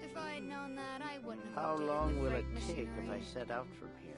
If I'd known that, I wouldn't have. How long will it take if I set out from here?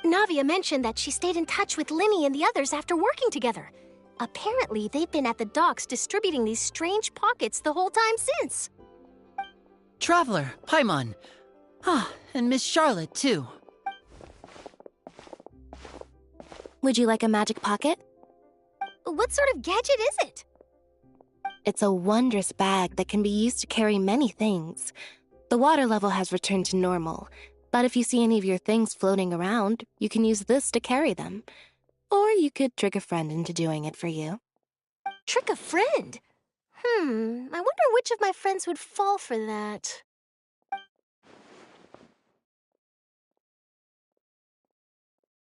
Navia mentioned that she stayed in touch with Linny and the others after working together. Apparently, they've been at the docks distributing these strange pockets the whole time since. Traveler, Paimon. Ah, and Miss Charlotte, too. Would you like a magic pocket? What sort of gadget is it? It's a wondrous bag that can be used to carry many things. The water level has returned to normal, but if you see any of your things floating around, you can use this to carry them. Or you could trick a friend into doing it for you. Trick a friend? I wonder which of my friends would fall for that.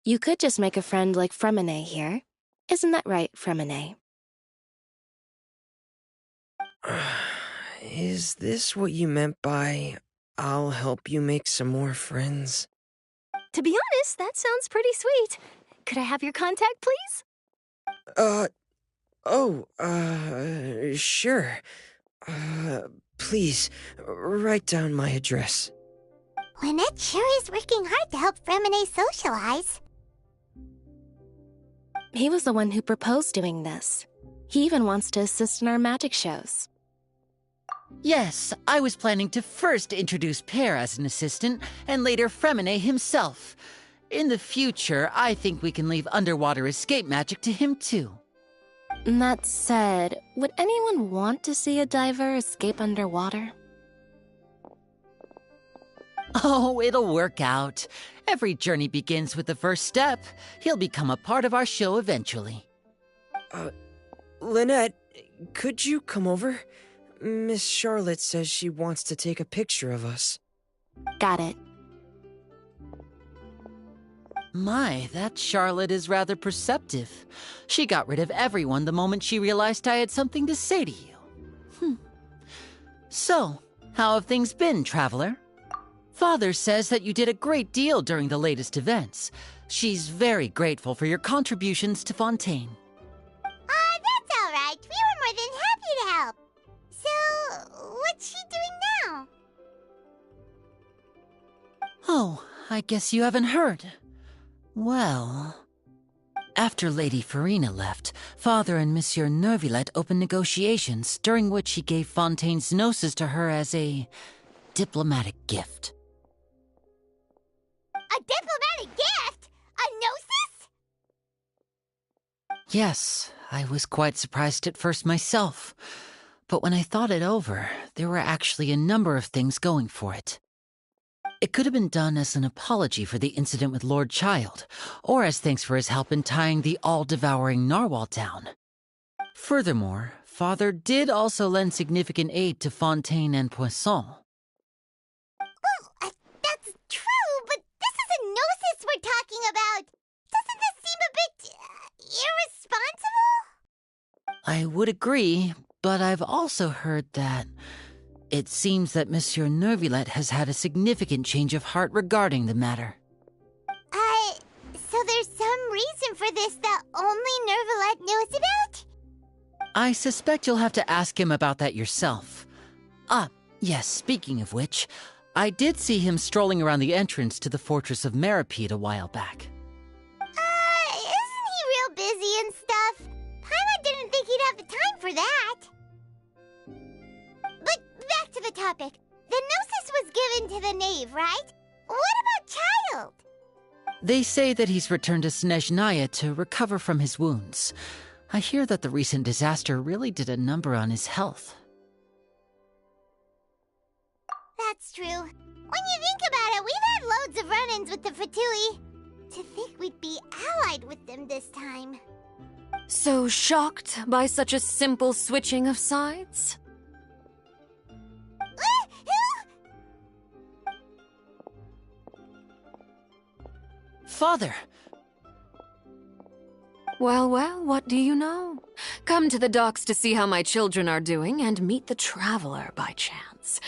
You could just make a friend like Fremine here. Isn't that right, Fremine? Is this what you meant by, I'll help you make some more friends? To be honest, that sounds pretty sweet. Could I have your contact, please? Sure. Please, write down my address. Lynette sure is working hard to help Fremine socialize. He was the one who proposed doing this. He even wants to assist in our magic shows. Yes, I was planning to first introduce Pear as an assistant, and later Fremine himself. In the future, I think we can leave underwater escape magic to him too. That said, would anyone want to see a diver escape underwater? Oh, it'll work out. Every journey begins with the first step. He'll become a part of our show eventually. Lynette, could you come over? Miss Charlotte says she wants to take a picture of us. Got it. My, that Charlotte is rather perceptive. She got rid of everyone the moment she realized I had something to say to you. So, how have things been, Traveler? Father says that you did a great deal during the latest events. She's very grateful for your contributions to Fontaine. That's all right. We were more than happy to help. So, what's she doing now? Oh, I guess you haven't heard. Well, after Lady Farina left, Father and Monsieur Neuvillette opened negotiations, during which he gave Fontaine's gnosis to her as a diplomatic gift. A diplomatic gift? A gnosis? Yes, I was quite surprised at first myself. But when I thought it over, there were actually a number of things going for it. It could have been done as an apology for the incident with Lord Child, or as thanks for his help in tying the all-devouring narwhal down. Furthermore, Father did also lend significant aid to Fontaine and Poisson. Well, that's true, but this is a gnosis we're talking about. Doesn't this seem a bit irresponsible? I would agree, but I've also heard that it seems that Monsieur Neuvillette has had a significant change of heart regarding the matter. So there's some reason for this that only Neuvillette knows about? I suspect you'll have to ask him about that yourself. Ah, yes, speaking of which, I did see him strolling around the entrance to the Fortress of Meripede a while back. Isn't he real busy and stuff? Paimon didn't think he'd have the time for that. But back to the topic. The Gnosis was given to the knave, right? What about Child? They say that he's returned to Snezhnaya to recover from his wounds. I hear that the recent disaster really did a number on his health. That's true. When you think about it, we've had loads of run-ins with the Fatui. To think we'd be allied with them this time. So shocked by such a simple switching of sides? Father! Well, well, what do you know? Come to the docks to see how my children are doing and meet the traveler by chance.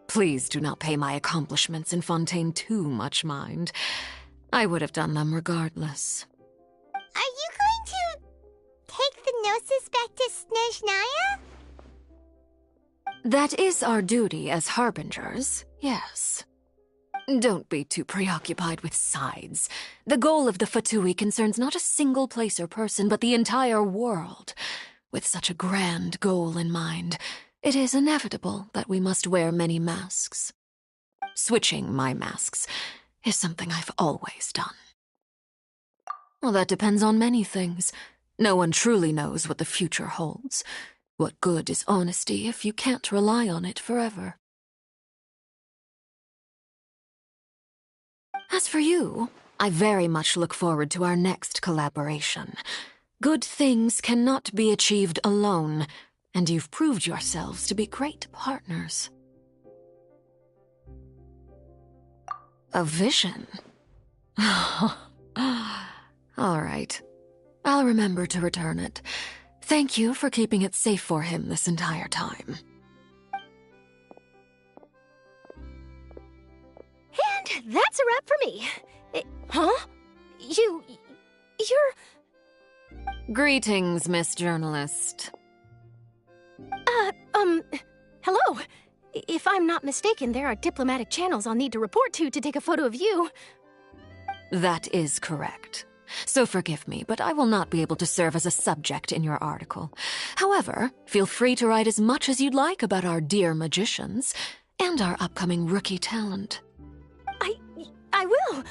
Please do not pay my accomplishments in Fontaine too much mind. I would have done them regardless. Are you going to take the Gnosis back to Snezhnaya? That is our duty as harbingers, yes. Don't be too preoccupied with sides. The goal of the Fatui concerns not a single place or person, but the entire world. With such a grand goal in mind, it is inevitable that we must wear many masks. Switching my masks is something I've always done. Well, that depends on many things. No one truly knows what the future holds. What good is honesty if you can't rely on it forever? As for you, I very much look forward to our next collaboration. Good things cannot be achieved alone, and you've proved yourselves to be great partners. A vision? All right. I'll remember to return it. Thank you for keeping it safe for him this entire time. And that's a wrap for me. Huh? You're... Greetings, Miss Journalist. Hello. If I'm not mistaken, there are diplomatic channels I'll need to report to take a photo of you. That is correct. So forgive me, but I will not be able to serve as a subject in your article. However, feel free to write as much as you'd like about our dear magicians and our upcoming rookie talent. I will.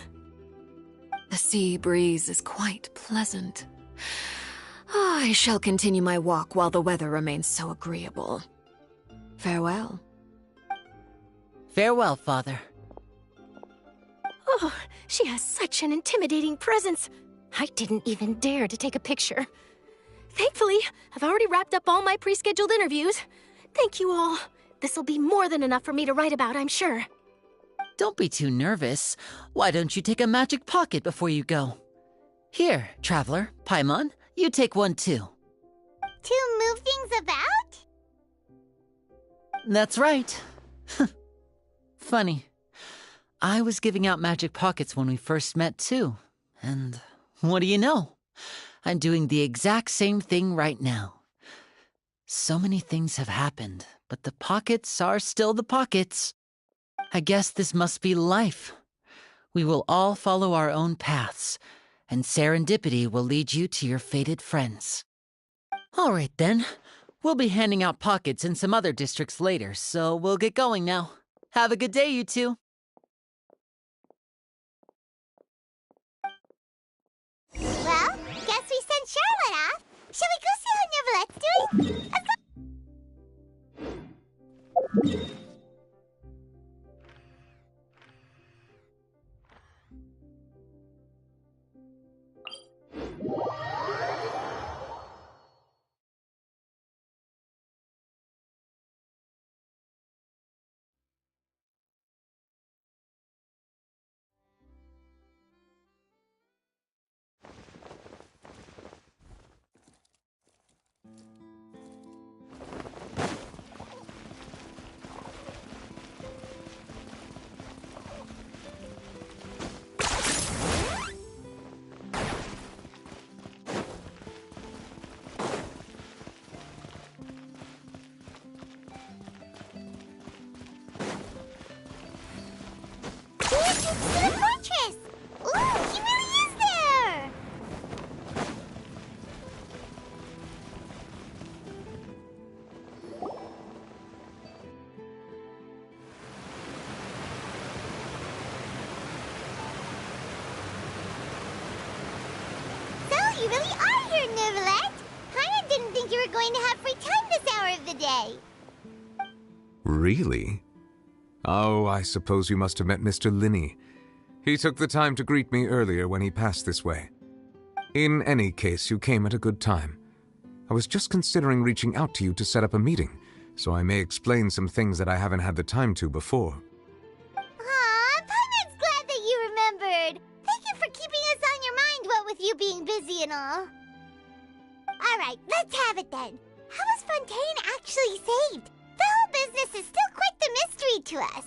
The sea breeze is quite pleasant. I shall continue my walk while the weather remains so agreeable. Farewell. Farewell, Father. Oh, she has such an intimidating presence. I didn't even dare to take a picture. Thankfully, I've already wrapped up all my pre-scheduled interviews. Thank you all. This'll be more than enough for me to write about, I'm sure. Don't be too nervous. Why don't you take a magic pocket before you go? Here, Traveler, Paimon, you take one too. To move things about? That's right. Funny. I was giving out magic pockets when we first met too. And what do you know? I'm doing the exact same thing right now. So many things have happened, but the pockets are still the pockets. I guess this must be life. We will all follow our own paths, and serendipity will lead you to your fated friends. All right then. We'll be handing out pockets in some other districts later, so we'll get going now. Have a good day, you two. Well, guess we sent Charlotte off. Shall we go see how Neuvillette's doing? Let's go. entrance to the fortress! Ooh, he really is there! So, you really are here, Neuvillette! Paimon didn't think you were going to have free time this hour of the day. Really? Oh, I suppose you must have met Mr. Linney. He took the time to greet me earlier when he passed this way. In any case, you came at a good time. I was just considering reaching out to you to set up a meeting, so I may explain some things that I haven't had the time to before. Aw, Paimon's glad that you remembered. Thank you for keeping us on your mind, what with you being busy and all. Alright, let's have it then. How was Fontaine actually saved? The whole business is still quite the mystery to us.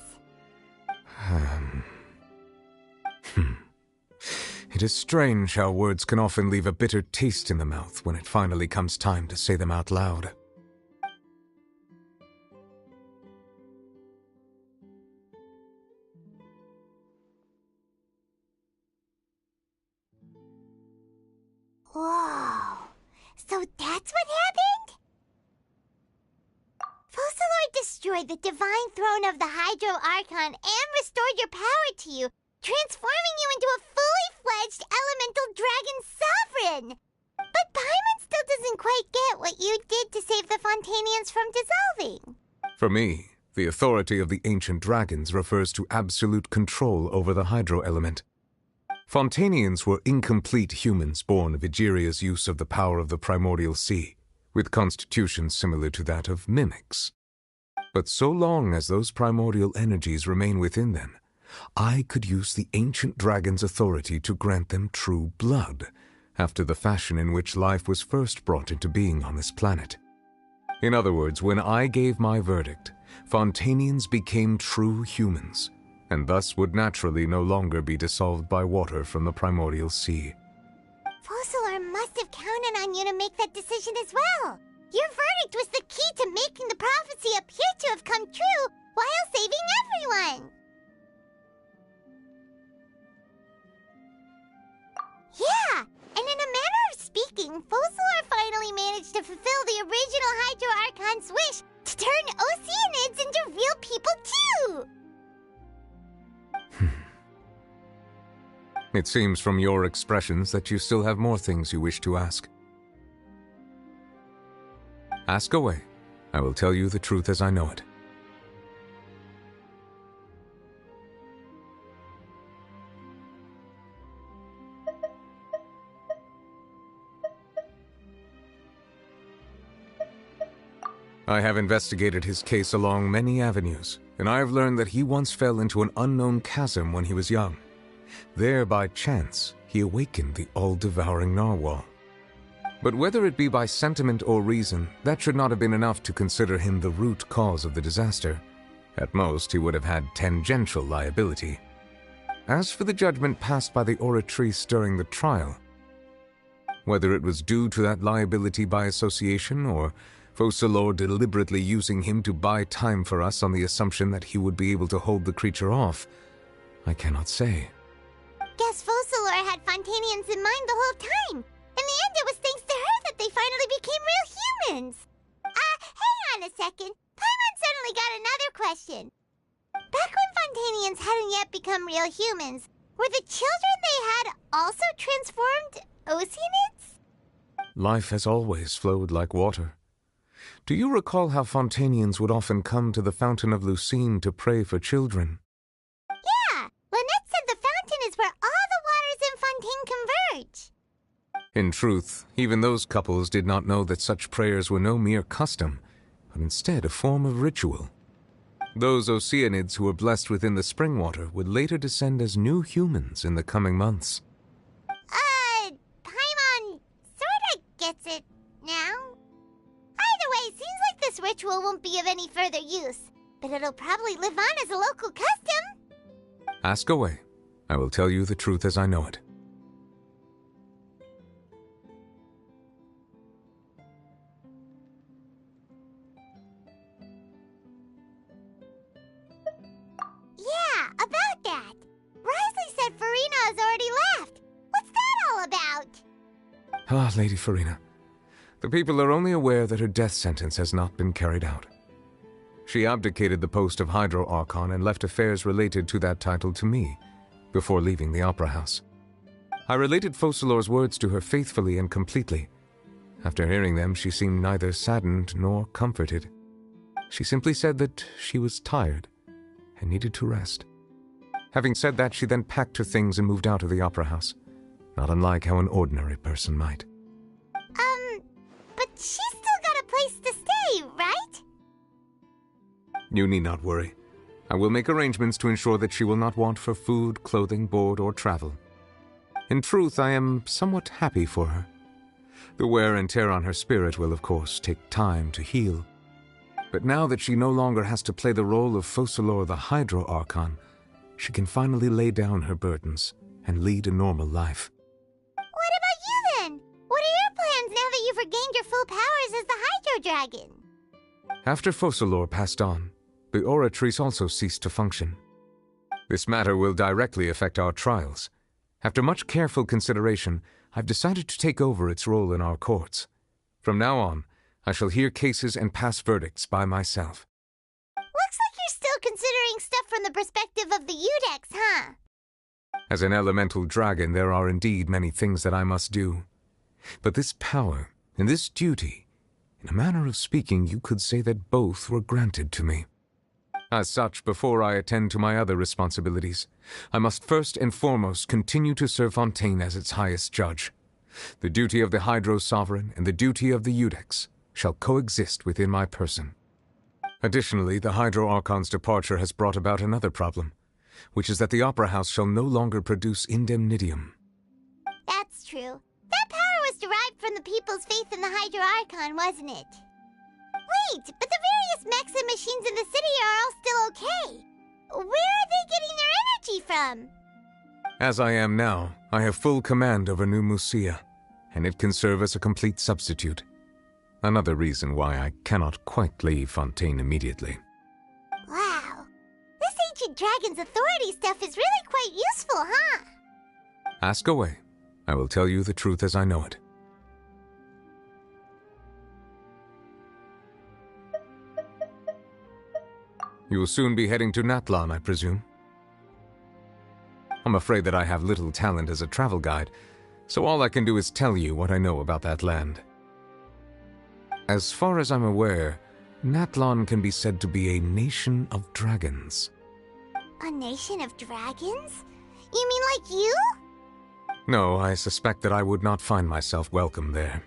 It is strange how words can often leave a bitter taste in the mouth when it finally comes time to say them out loud. Whoa. So that's what happened? Focalor destroyed the divine throne of the Hydro Archon and restored your power to you, transforming you into a fully fledged elemental dragon sovereign. But Paimon still doesn't quite get what you did to save the Fontanians from dissolving. For me, the authority of the ancient dragons refers to absolute control over the hydro element. Fontanians were incomplete humans born of Egeria's use of the power of the primordial sea, with constitutions similar to that of mimics. But so long as those primordial energies remain within them, I could use the ancient dragon's authority to grant them true blood, after the fashion in which life was first brought into being on this planet. In other words, when I gave my verdict, Fontanians became true humans, and thus would naturally no longer be dissolved by water from the primordial sea. Focalor must have counted on you to make that decision as well. Your verdict was the key to making the prophecy appear to have come true while saving everyone. Yeah, and in a manner of speaking, Focalor finally managed to fulfill the original Hydro Archon's wish to turn Oceanids into real people too! It seems from your expressions that you still have more things you wish to ask. Ask away. I will tell you the truth as I know it. I have investigated his case along many avenues, and I have learned that he once fell into an unknown chasm when he was young. There, by chance, he awakened the all-devouring narwhal. But whether it be by sentiment or reason, that should not have been enough to consider him the root cause of the disaster. At most, he would have had tangential liability. As for the judgment passed by the Oratrice during the trial, whether it was due to that liability by association or Focalor deliberately using him to buy time for us on the assumption that he would be able to hold the creature off, I cannot say. Guess Focalor had Fontanians in mind the whole time. In the end, it was thanks to her that they finally became real humans. Hang on a second. Paimon suddenly got another question. Back when Fontanians hadn't yet become real humans, were the children they had also transformed Oceanids? Life has always flowed like water. Do you recall how Fontanians would often come to the Fountain of Lucine to pray for children? Yeah, Lynette said the fountain is where all the waters in Fontaine converge. In truth, even those couples did not know that such prayers were no mere custom, but instead a form of ritual. Those Oceanids who were blessed within the spring water would later descend as new humans in the coming months. Paimon sorta gets it now. Either way, seems like this ritual won't be of any further use, but it'll probably live on as a local custom. Ask away. I will tell you the truth as I know it. Yeah, about that. Right. Ah, Lady Farina. The people are only aware that her death sentence has not been carried out. She abdicated the post of Hydro Archon and left affairs related to that title to me, before leaving the Opera House. I related Focalor's words to her faithfully and completely. After hearing them, she seemed neither saddened nor comforted. She simply said that she was tired and needed to rest. Having said that, she then packed her things and moved out of the Opera House, not unlike how an ordinary person might. But she's still got a place to stay, right? You need not worry. I will make arrangements to ensure that she will not want for food, clothing, board, or travel. In truth, I am somewhat happy for her. The wear and tear on her spirit will, of course, take time to heal. But now that she no longer has to play the role of Focalor the Hydro Archon, she can finally lay down her burdens and lead a normal life. What about you then? What are your plans now that you've regained your full powers as the Hydro Dragon? After Focalor passed on, the Oratrice also ceased to function. This matter will directly affect our trials. After much careful consideration, I've decided to take over its role in our courts. From now on, I shall hear cases and pass verdicts by myself. Looks like you're still considering stuff from the perspective of the Udex, huh? As an elemental dragon, there are indeed many things that I must do. But this power and this duty, in a manner of speaking, you could say that both were granted to me. As such, before I attend to my other responsibilities, I must first and foremost continue to serve Fontaine as its highest judge. The duty of the Hydro Sovereign and the duty of the Udex shall coexist within my person. Additionally, the Hydro Archon's departure has brought about another problem, which is that the Opera House shall no longer produce indemnitium. That's true. That power was derived from the people's faith in the Hydro Archon, wasn't it? Wait, but the various mechs and machines in the city are all still okay. Where are they getting their energy from? As I am now, I have full command over New Musia, and it can serve as a complete substitute. Another reason why I cannot quite leave Fontaine immediately. Wow. This ancient dragon's authority stuff is really quite useful, huh? Ask away. I will tell you the truth as I know it. You will soon be heading to Natlan, I presume? I'm afraid that I have little talent as a travel guide, so all I can do is tell you what I know about that land. As far as I'm aware, Natlan can be said to be a nation of dragons. A nation of dragons? You mean like you? No, I suspect that I would not find myself welcome there.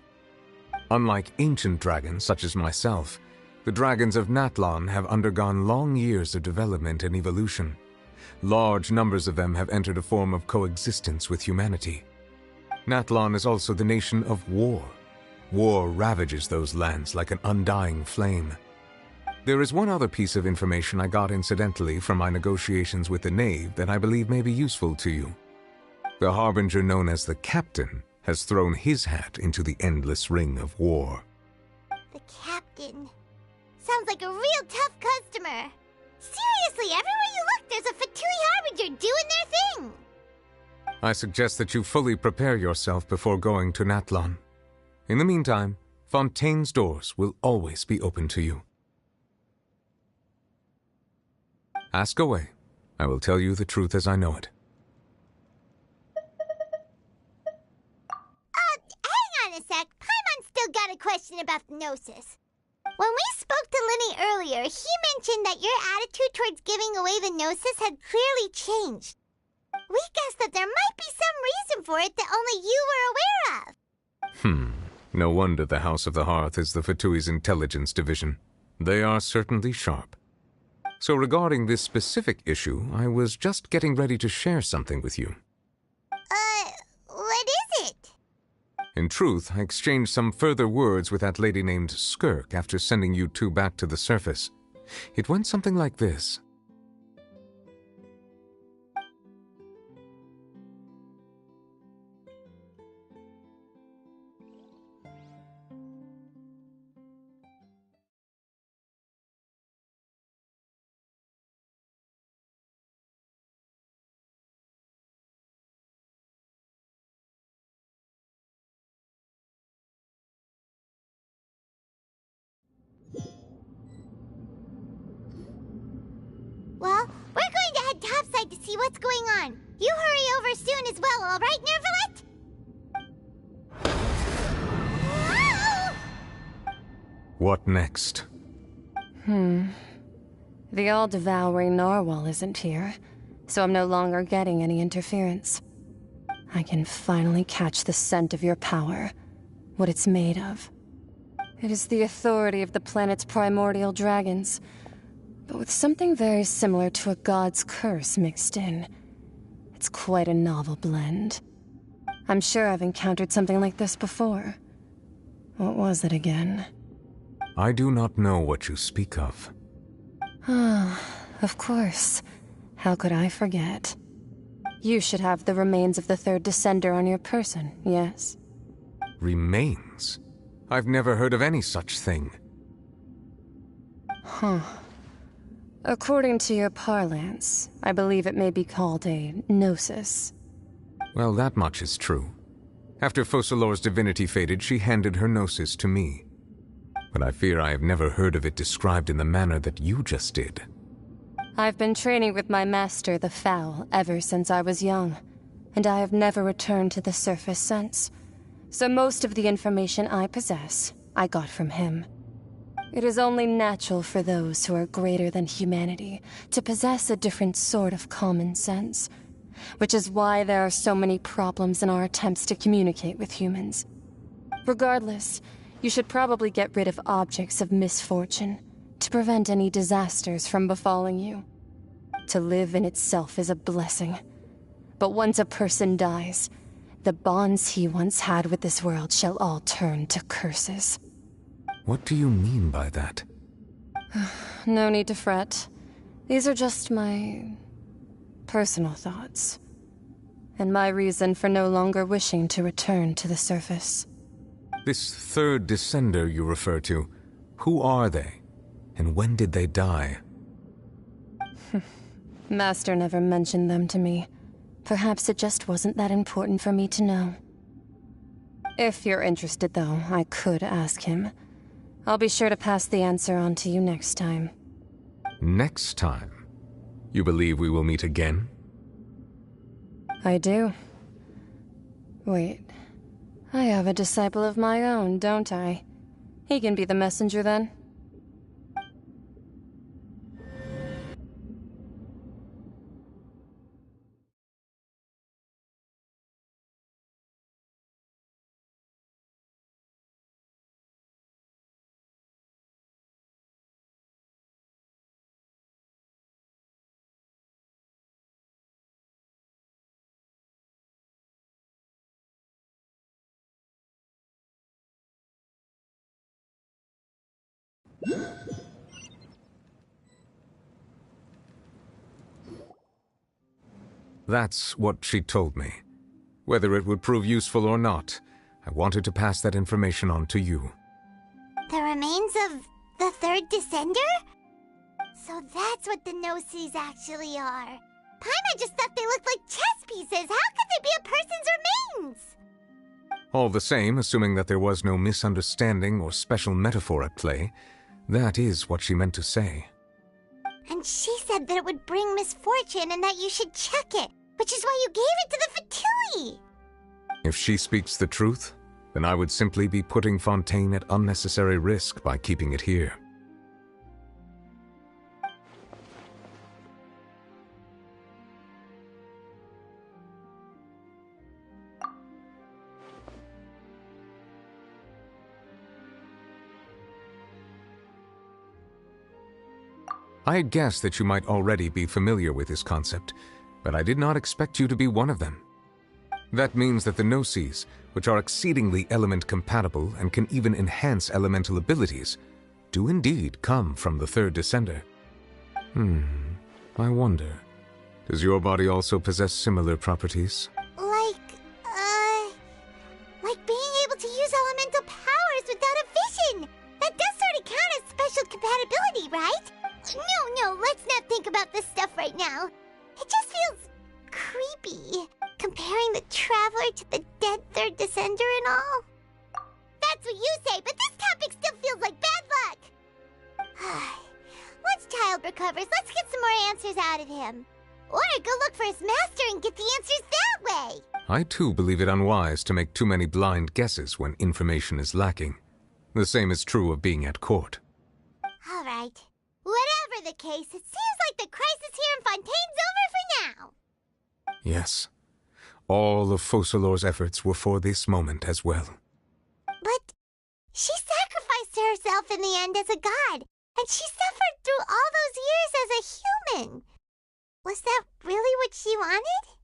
Unlike ancient dragons such as myself, the dragons of Natlan have undergone long years of development and evolution. Large numbers of them have entered a form of coexistence with humanity. Natlan is also the nation of war. War ravages those lands like an undying flame. There is one other piece of information I got incidentally from my negotiations with the Knave that I believe may be useful to you. The Harbinger known as the Captain has thrown his hat into the endless ring of war. The Captain. Sounds like a real tough customer. Seriously, everywhere you look, there's a Fatui Harbinger doing their thing. I suggest that you fully prepare yourself before going to Natlan. In the meantime, Fontaine's doors will always be open to you. Ask away. I will tell you the truth as I know it. Hang on a sec. Paimon's still got a question about the Gnosis. When we spoke to Lenny earlier, he mentioned that your attitude towards giving away the Gnosis had clearly changed. We guessed that there might be some reason for it that only you were aware of. No wonder the House of the Hearth is the Fatui's intelligence division. They are certainly sharp. So regarding this specific issue, I was just getting ready to share something with you. What is it? In truth, I exchanged some further words with that lady named Skirk after sending you two back to the surface. It went something like this. outside to see what's going on. You hurry over soon as well, all right, Nervalet? What next? The all-devouring narwhal isn't here, so I'm no longer getting any interference. I can finally catch the scent of your power, what it's made of. It is the authority of the planet's primordial dragons, but with something very similar to a god's curse mixed in. It's quite a novel blend. I'm sure I've encountered something like this before. What was it again? I do not know what you speak of. Of course. How could I forget? You should have the remains of the third descender on your person, yes? Remains? I've never heard of any such thing. According to your parlance, I believe it may be called a gnosis. Well, that much is true. After Focalor's divinity faded, she handed her gnosis to me. But I fear I have never heard of it described in the manner that you just did. I've been training with my master, the Foul, ever since I was young, and I have never returned to the surface since. So most of the information I possess, I got from him. It is only natural for those who are greater than humanity to possess a different sort of common sense, which is why there are so many problems in our attempts to communicate with humans. Regardless, you should probably get rid of objects of misfortune to prevent any disasters from befalling you. To live in itself is a blessing, but once a person dies, the bonds he once had with this world shall all turn to curses. What do you mean by that? No need to fret. These are just my personal thoughts, and my reason for no longer wishing to return to the surface. This third descender you refer to, who are they? And when did they die? Master never mentioned them to me. Perhaps it just wasn't that important for me to know. If you're interested, though, I could ask him. I'll be sure to pass the answer on to you next time. Next time? You believe we will meet again? I do. Wait. I have a disciple of my own, don't I? He can be the messenger then. That's what she told me. Whether it would prove useful or not, I wanted to pass that information on to you. The remains of the third descender? So that's what the Gnosis actually are. Paimon just thought they looked like chess pieces. How could they be a person's remains? All the same, assuming that there was no misunderstanding or special metaphor at play, that is what she meant to say. And she said that it would bring misfortune and that you should check it, which is why you gave it to the Fatui. If she speaks the truth, then I would simply be putting Fontaine at unnecessary risk by keeping it here. I had guessed that you might already be familiar with this concept, but I did not expect you to be one of them. That means that the Gnosis, which are exceedingly element-compatible and can even enhance elemental abilities, do indeed come from the third descender. I wonder, does your body also possess similar properties? Like being able to use elemental powers without a vision! That does sort of count as special compatibility, right? No, let's not think about this stuff right now. It just feels creepy, comparing the Traveler to the dead third descender and all. That's what you say, but this topic still feels like bad luck. Once Child recovers, let's get some more answers out of him. Or go look for his master and get the answers that way. I too believe it unwise to make too many blind guesses when information is lacking. The same is true of being at court. All right. Whatever the case, it seems like the crisis here in Fontaine's over for now. Yes. All of Focalor's efforts were for this moment as well. But she sacrificed herself in the end as a god, and she suffered through all those years as a human. Was that really what she wanted?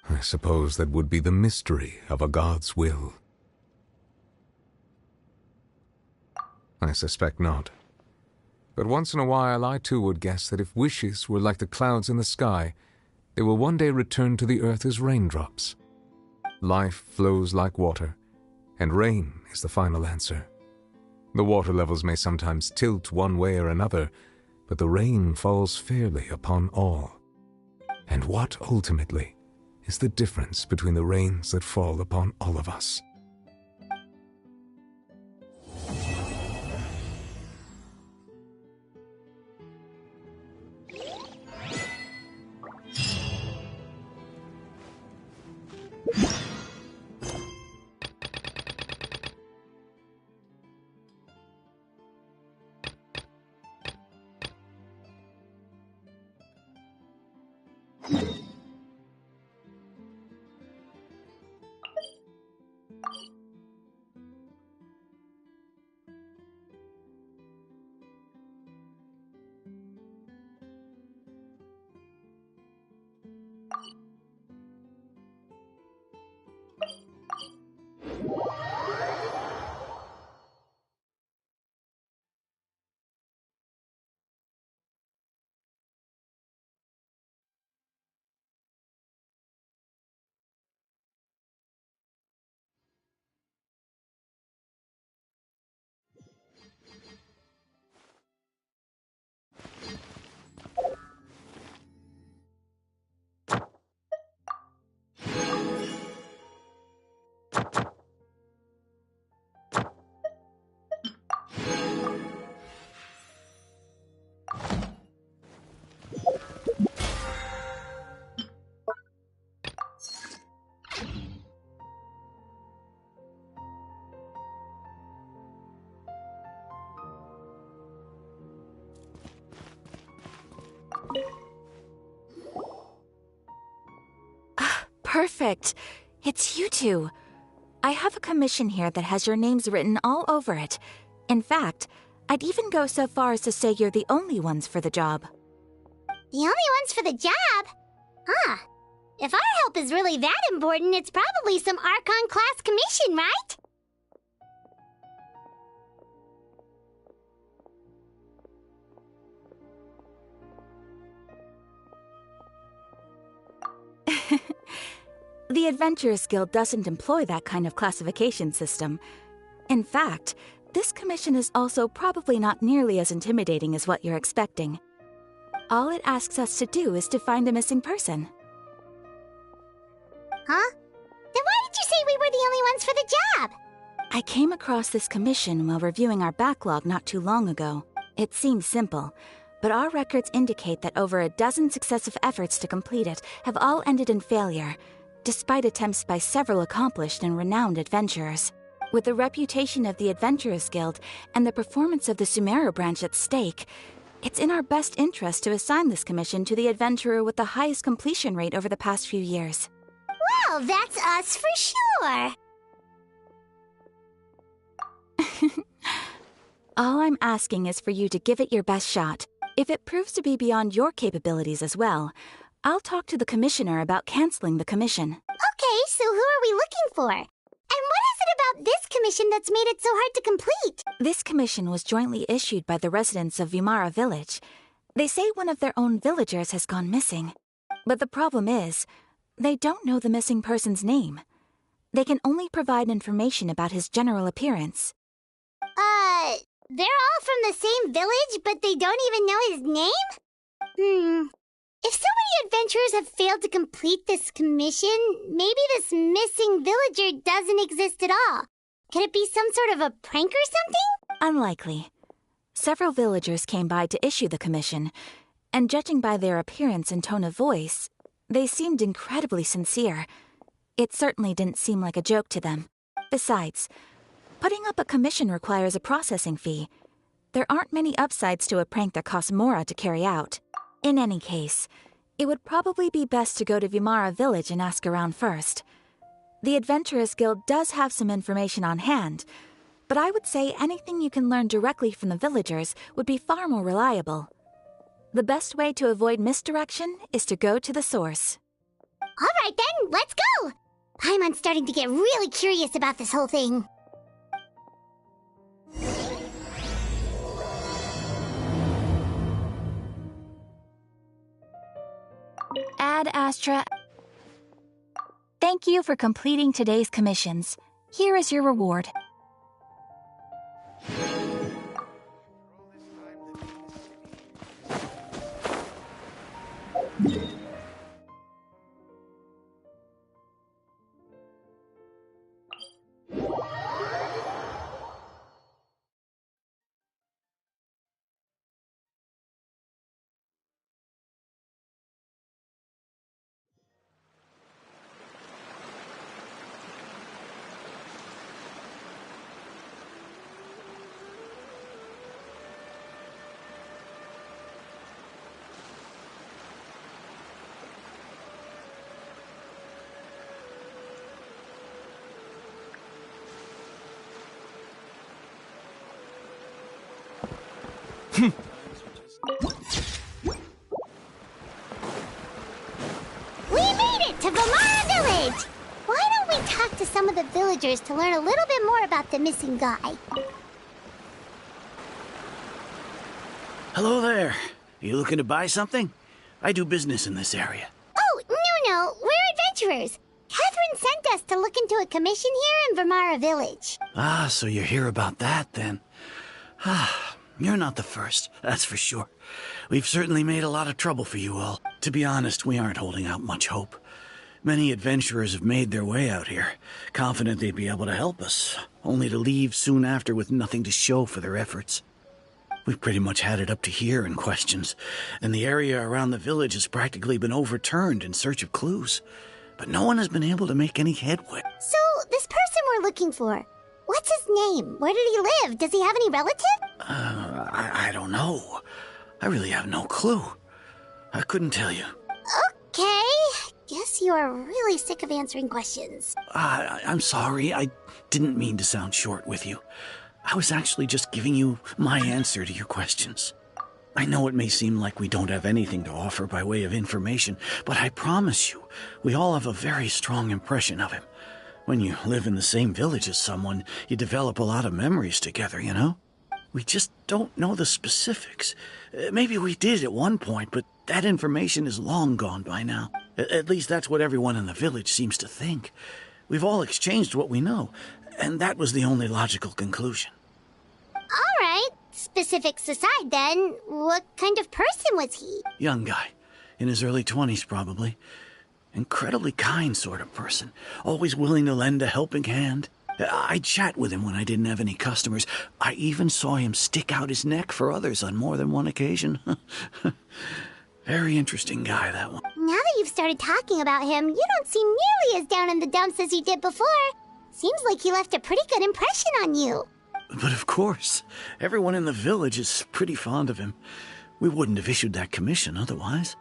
I suppose that would be the mystery of a god's will. I suspect not. But once in a while I too would guess that if wishes were like the clouds in the sky, they will one day return to the earth as raindrops. Life flows like water, and rain is the final answer. The water levels may sometimes tilt one way or another, but the rain falls fairly upon all. And what, ultimately, is the difference between the rains that fall upon all of us? Perfect. It's you two. I have a commission here that has your names written all over it. In fact, I'd even go so far as to say you're the only ones for the job. The only ones for the job? Huh. If our help is really that important, it's probably some Archon-class commission, right? The Adventurers Guild doesn't employ that kind of classification system. In fact, this commission is also probably not nearly as intimidating as what you're expecting. All it asks us to do is to find a missing person. Huh? Then why did you say we were the only ones for the job? I came across this commission while reviewing our backlog not too long ago. It seems simple, but our records indicate that over a dozen successive efforts to complete it have all ended in failure, despite attempts by several accomplished and renowned adventurers. With the reputation of the Adventurers Guild and the performance of the Sumeru branch at stake, it's in our best interest to assign this commission to the adventurer with the highest completion rate over the past few years. Well, that's us for sure. All I'm asking is for you to give it your best shot. If it proves to be beyond your capabilities as well, I'll talk to the commissioner about canceling the commission. Okay, so who are we looking for? And what is it about this commission that's made it so hard to complete? This commission was jointly issued by the residents of Vimara Village. They say one of their own villagers has gone missing. But the problem is, they don't know the missing person's name. They can only provide information about his general appearance. They're all from the same village, but they don't even know his name? If so many adventurers have failed to complete this commission, maybe this missing villager doesn't exist at all. Could it be some sort of a prank or something? Unlikely. Several villagers came by to issue the commission, and judging by their appearance and tone of voice, they seemed incredibly sincere. It certainly didn't seem like a joke to them. Besides, putting up a commission requires a processing fee. There aren't many upsides to a prank that costs Mora to carry out. In any case, it would probably be best to go to Vimara Village and ask around first. The Adventurers Guild does have some information on hand, but I would say anything you can learn directly from the villagers would be far more reliable. The best way to avoid misdirection is to go to the source. All right then, let's go! Paimon's starting to get really curious about this whole thing. Ad Astra. Thank you for completing today's commissions. Here is your reward. We made it to Vimara Village! Why don't we talk to some of the villagers to learn a little bit more about the missing guy? Hello there. You looking to buy something? I do business in this area. Oh, no, we're adventurers. Catherine sent us to look into a commission here in Vimara Village. Ah, so you're here about that, then. You're not the first, that's for sure. We've certainly made a lot of trouble for you all. To be honest, we aren't holding out much hope. Many adventurers have made their way out here, confident they'd be able to help us, only to leave soon after with nothing to show for their efforts. We've pretty much had it up to here in questions, and the area around the village has practically been overturned in search of clues. But no one has been able to make any headway. So, this person we're looking for, what's his name? Where did he live? Does he have any relatives? I don't know. I really have no clue. I couldn't tell you. Okay. Guess you are really sick of answering questions. I'm sorry. I didn't mean to sound short with you. I was actually just giving you my answer to your questions. I know it may seem like we don't have anything to offer by way of information, but I promise you, we all have a very strong impression of him. When you live in the same village as someone, you develop a lot of memories together, you know? We just don't know the specifics. Maybe we did at one point, but that information is long gone by now. At least that's what everyone in the village seems to think. We've all exchanged what we know, and that was the only logical conclusion. All right. Specifics aside, then, what kind of person was he? Young guy. In his early 20s, probably. Incredibly kind sort of person. Always willing to lend a helping hand. I'd chat with him when I didn't have any customers. I even saw him stick out his neck for others on more than one occasion. Very interesting guy, that one. Now that you've started talking about him, you don't seem nearly as down in the dumps as you did before. Seems like he left a pretty good impression on you. But of course, everyone in the village is pretty fond of him. We wouldn't have issued that commission otherwise.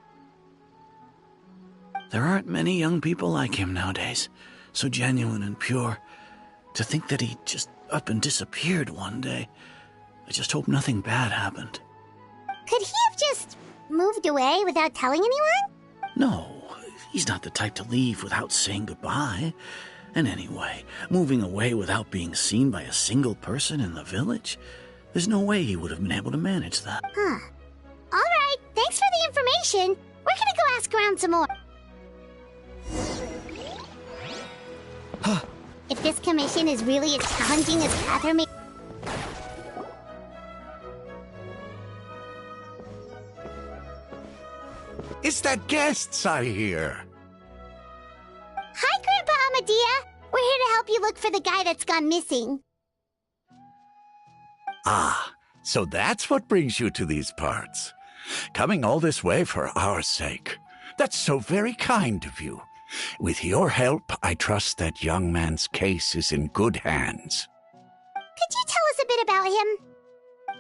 There aren't many young people like him nowadays, so genuine and pure. To think that he just up and disappeared one day. I just hope nothing bad happened. Could he have just moved away without telling anyone? No, he's not the type to leave without saying goodbye. And anyway, moving away without being seen by a single person in the village? There's no way he would have been able to manage that. Huh. All right, thanks for the information. We're gonna go ask around some more. If this commission is really as challenging as Catherine made... It's that guests I hear. Hi, Grandpa Amadea. We're here to help you look for the guy that's gone missing. Ah, so that's what brings you to these parts. coming all this way for our sake. That's so very kind of you. With your help, I trust that young man's case is in good hands. Could you tell us a bit about him?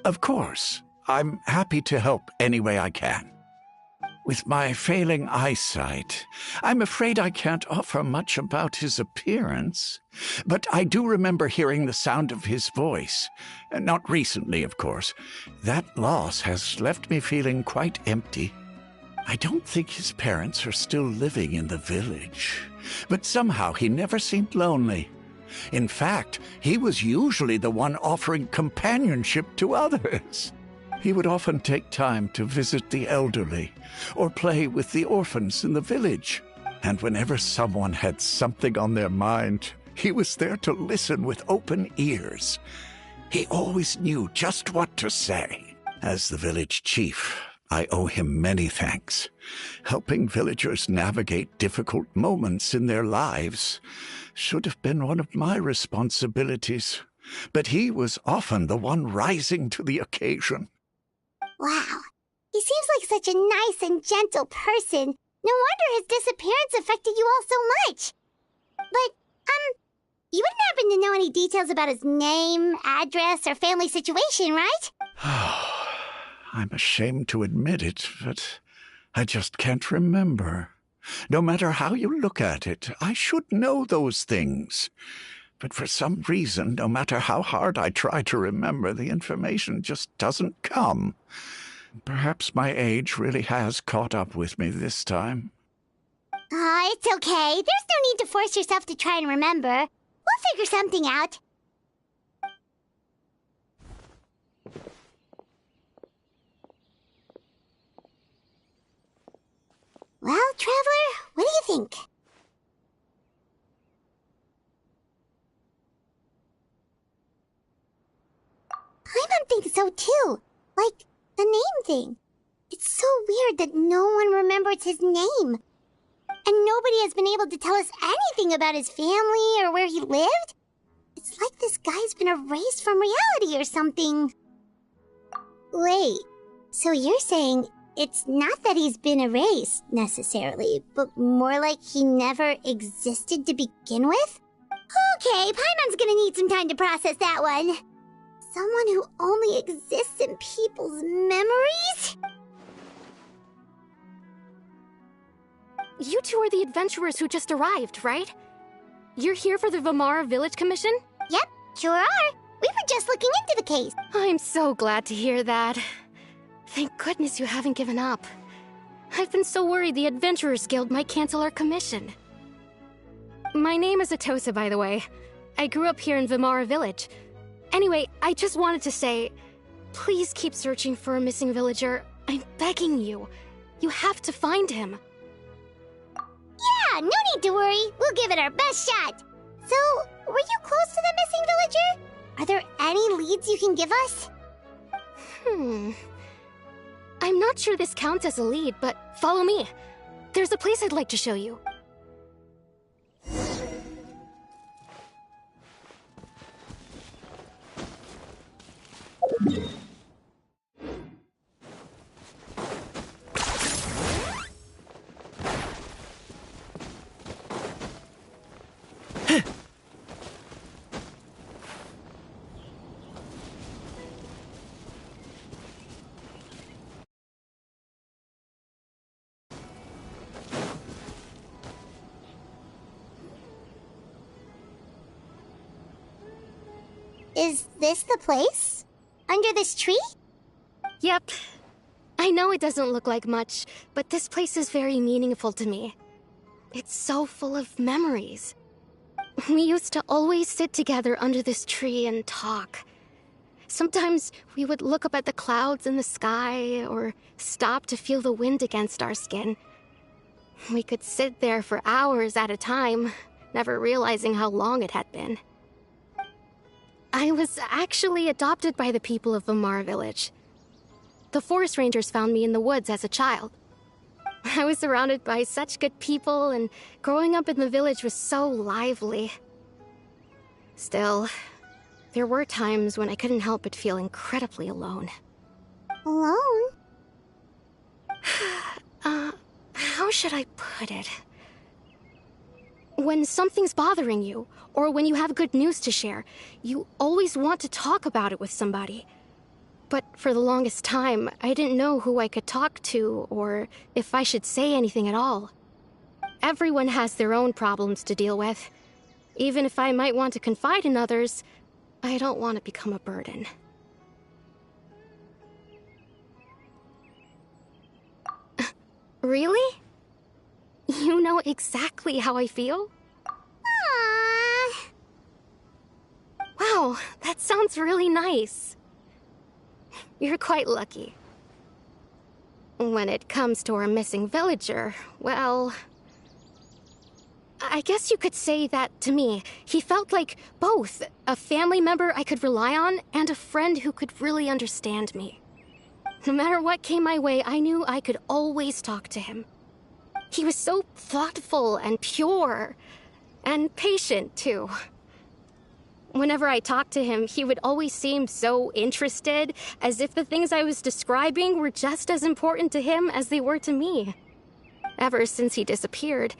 Of course. I'm happy to help any way I can. With my failing eyesight, I'm afraid I can't offer much about his appearance. But I do remember hearing the sound of his voice. Not recently, of course. That loss has left me feeling quite empty. I don't think his parents are still living in the village. But somehow he never seemed lonely. In fact, he was usually the one offering companionship to others. He would often take time to visit the elderly or play with the orphans in the village. And whenever someone had something on their mind, he was there to listen with open ears. He always knew just what to say. As the village chief, I owe him many thanks. Helping villagers navigate difficult moments in their lives should have been one of my responsibilities. But he was often the one rising to the occasion. Wow. He seems like such a nice and gentle person. No wonder his disappearance affected you all so much. But, you wouldn't happen to know any details about his name, address, or family situation, right? I'm ashamed to admit it, but I just can't remember. No matter how you look at it, I should know those things. But for some reason, no matter how hard I try to remember, the information just doesn't come. Perhaps my age really has caught up with me this time. It's okay. There's no need to force yourself to try and remember. We'll figure something out. Well, Traveler, what do you think? Paimon thinks so too. Like, the name thing. It's so weird that no one remembers his name. And nobody has been able to tell us anything about his family or where he lived. It's like this guy's been erased from reality or something. Wait, so you're saying it's not that he's been erased, necessarily, but more like he never existed to begin with? Okay, Paimon's gonna need some time to process that one. Someone who only exists in people's memories? You two are the adventurers who just arrived, right? You're here for the Vamara Village Commission? Yep, sure are. We were just looking into the case. I'm so glad to hear that. Thank goodness you haven't given up. I've been so worried the Adventurers Guild might cancel our commission. My name is Atosa, by the way. I grew up here in Vamara Village. Anyway, I just wanted to say, please keep searching for a missing villager. I'm begging you. You have to find him. Yeah, no need to worry. We'll give it our best shot. So, were you close to the missing villager? Are there any leads you can give us? I'm not sure this counts as a lead, but follow me. There's a place I'd like to show you. Is this the place? Under this tree? Yep. I know it doesn't look like much, but this place is very meaningful to me. It's so full of memories. We used to always sit together under this tree and talk. Sometimes we would look up at the clouds in the sky, or stop to feel the wind against our skin. We could sit there for hours at a time, never realizing how long it had been. I was actually adopted by the people of Vamara Village. The forest rangers found me in the woods as a child. I was surrounded by such good people, and growing up in the village was so lively. Still, there were times when I couldn't help but feel incredibly alone. Alone? How should I put it? When something's bothering you, or when you have good news to share, you always want to talk about it with somebody. But for the longest time, I didn't know who I could talk to, or if I should say anything at all. Everyone has their own problems to deal with. Even if I might want to confide in others, I don't want to become a burden. Really? You know exactly how I feel? Aww. Wow, that sounds really nice. You're quite lucky. When it comes to our missing villager, well, I guess you could say that to me. He felt like both a family member I could rely on and a friend who could really understand me. No matter what came my way, I knew I could always talk to him. He was so thoughtful and pure, and patient, too. Whenever I talked to him, he would always seem so interested, as if the things I was describing were just as important to him as they were to me. Ever since he disappeared,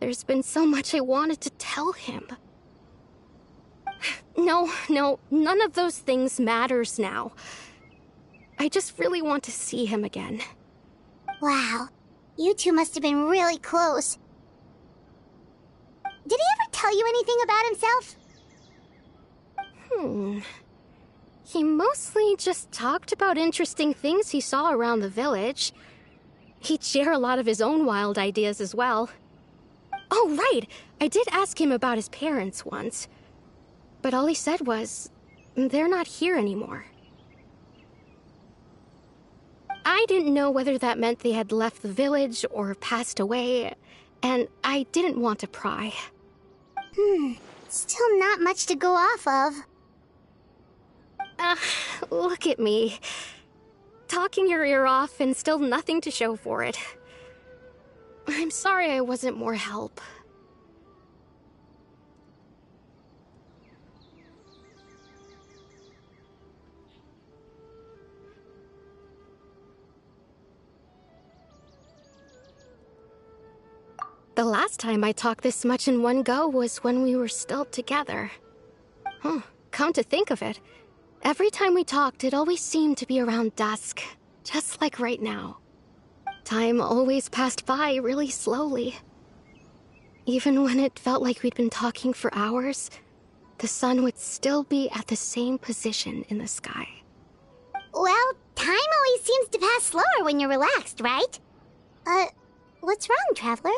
there's been so much I wanted to tell him. No, none of those things matters now. I just really want to see him again. Wow, you two must have been really close. Did he ever tell you anything about himself? He mostly just talked about interesting things he saw around the village. He'd share a lot of his own wild ideas as well. Oh, right! I did ask him about his parents once. But all he said was, they're not here anymore. I didn't know whether that meant they had left the village or passed away, and I didn't want to pry. Still not much to go off of. Look at me. Talking your ear off and still nothing to show for it. I'm sorry I wasn't more help. The last time I talked this much in one go was when we were still together. Come to think of it, every time we talked, it always seemed to be around dusk, just like right now. Time always passed by really slowly. Even when it felt like we'd been talking for hours, the sun would still be at the same position in the sky. Well, time always seems to pass slower when you're relaxed, right? What's wrong, Traveler?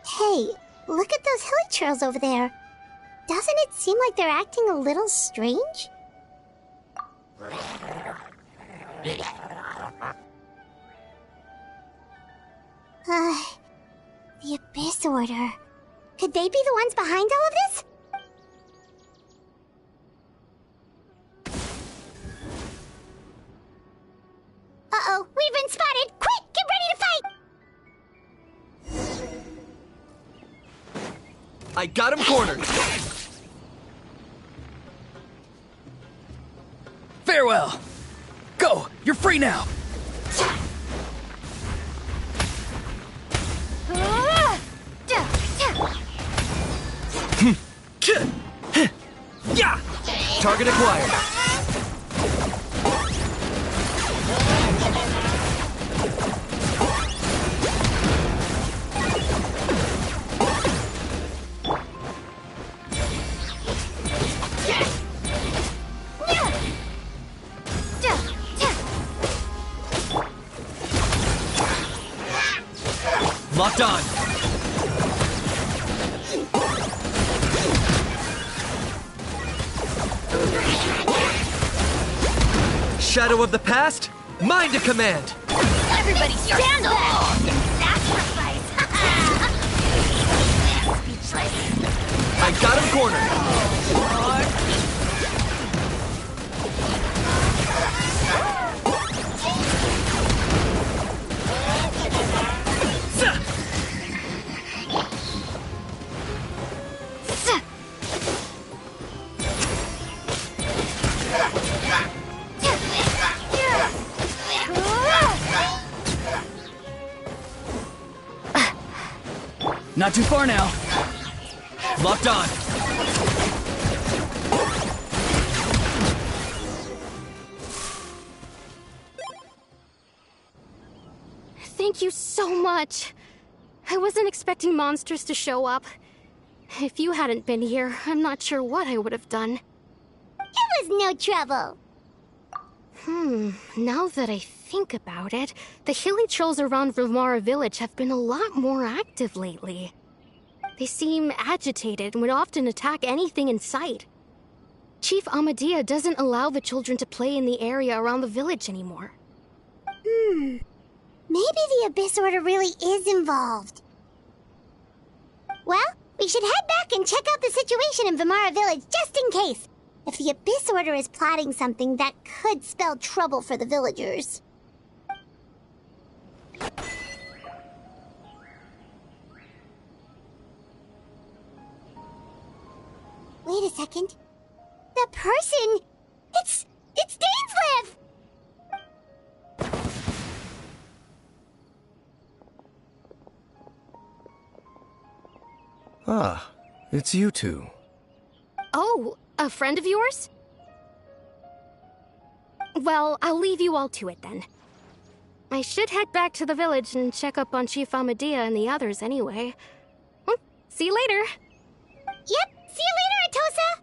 Hey, look at those hilly trails over there. Doesn't it seem like they're acting a little strange? The Abyss Order. Could they be the ones behind all of this? Uh-oh, we've been spotted! Quick, get ready to fight! I got him cornered! Farewell! Go! You're free now! Yeah! Target acquired! Locked on! Shadow of the past, mine to command! Everybody stand back! Sacrifice! Speechless. Not too far now. Locked on. Thank you so much. I wasn't expecting monsters to show up. If you hadn't been here, I'm not sure what I would have done. It was no trouble. Now that I think about it, the hilly trolls around Vimara village have been a lot more active lately. They seem agitated and would often attack anything in sight. Chief Amadea doesn't allow the children to play in the area around the village anymore. Maybe the Abyss Order really is involved. Well, we should head back and check out the situation in Vimara village just in case. If the Abyss Order is plotting something, that could spell trouble for the villagers. Wait a second. The person... It's Dainslev! Ah, it's you two. Oh, a friend of yours? Well, I'll leave you all to it then. I should head back to the village and check up on Chief Amadea and the others anyway. Well, see you later. Yep, see you later, Atosa!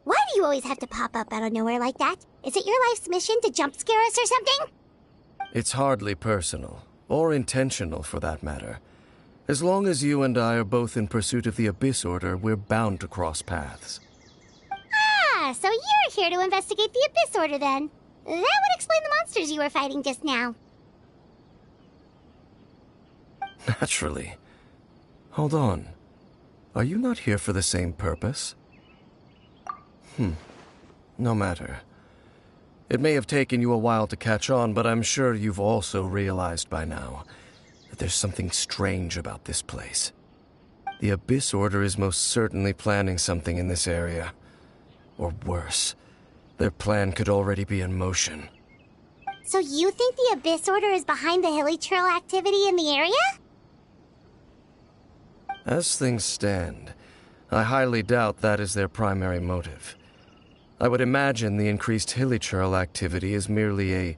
Why do you always have to pop up out of nowhere like that? Is it your life's mission to jump scare us or something? It's hardly personal, or intentional for that matter. As long as you and I are both in pursuit of the Abyss Order, we're bound to cross paths. Ah, so you're here to investigate the Abyss Order then. That would explain the monsters you were fighting just now. Naturally. Hold on. Are you not here for the same purpose? No matter. It may have taken you a while to catch on, but I'm sure you've also realized by now that there's something strange about this place. The Abyss Order is most certainly planning something in this area. Or worse, their plan could already be in motion. So you think the Abyss Order is behind the hilly trail activity in the area? As things stand, I highly doubt that is their primary motive. I would imagine the increased hilichurl activity is merely a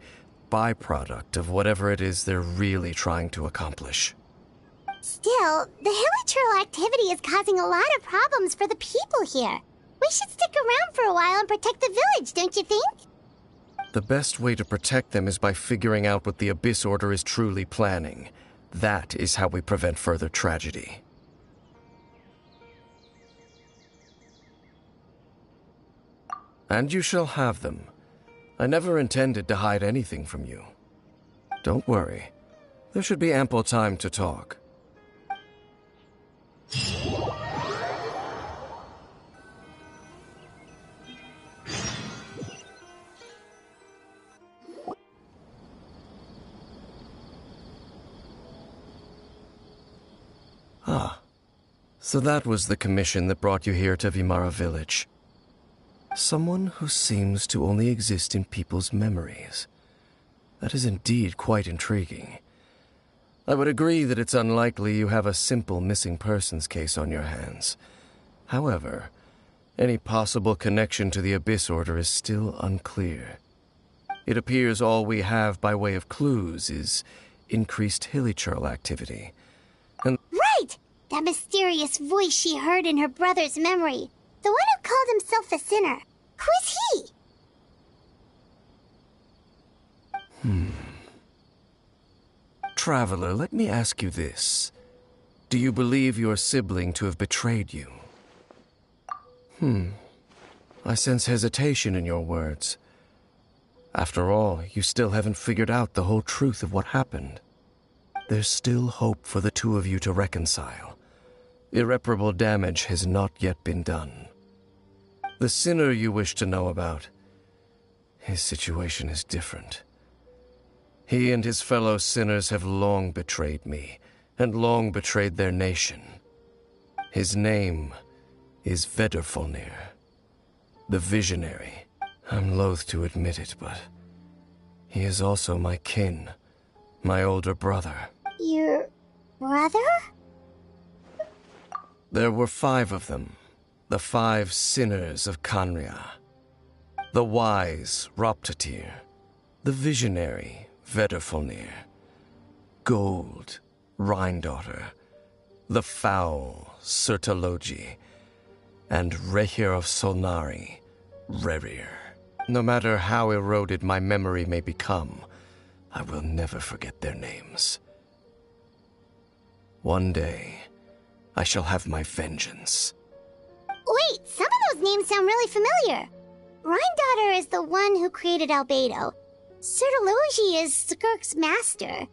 byproduct of whatever it is they're really trying to accomplish. Still, the hilichurl activity is causing a lot of problems for the people here. We should stick around for a while and protect the village, don't you think? The best way to protect them is by figuring out what the Abyss Order is truly planning. That is how we prevent further tragedy. And you shall have them. I never intended to hide anything from you. Don't worry. There should be ample time to talk. Ah. So that was the commission that brought you here to Vimara village. Someone who seems to only exist in people's memories. That is indeed quite intriguing. I would agree that it's unlikely you have a simple missing persons case on your hands. However, any possible connection to the Abyss Order is still unclear. It appears all we have by way of clues is increased hilichurl activity. And right! That mysterious voice she heard in her brother's memory. The one who called himself a sinner. Who is he? Traveler, let me ask you this. Do you believe your sibling to have betrayed you? I sense hesitation in your words. After all, you still haven't figured out the whole truth of what happened. There's still hope for the two of you to reconcile. Irreparable damage has not yet been done. The sinner you wish to know about, his situation is different. He and his fellow sinners have long betrayed me, and long betrayed their nation. His name is Vedrfolnir, the Visionary. I'm loath to admit it, but he is also my kin, my older brother. Your brother? There were 5 of them, the 5 sinners of Canria. The wise Roptatir, the visionary Vedderfolnir, Gold Rhindaughter, the foul Sertalogi, and Rehir of Solnari, Rerir. No matter how eroded my memory may become, I will never forget their names. One day, I shall have my vengeance. Wait, some of those names sound really familiar. Rhindaughter is the one who created Albedo. Sertalogi is Skirk's master. And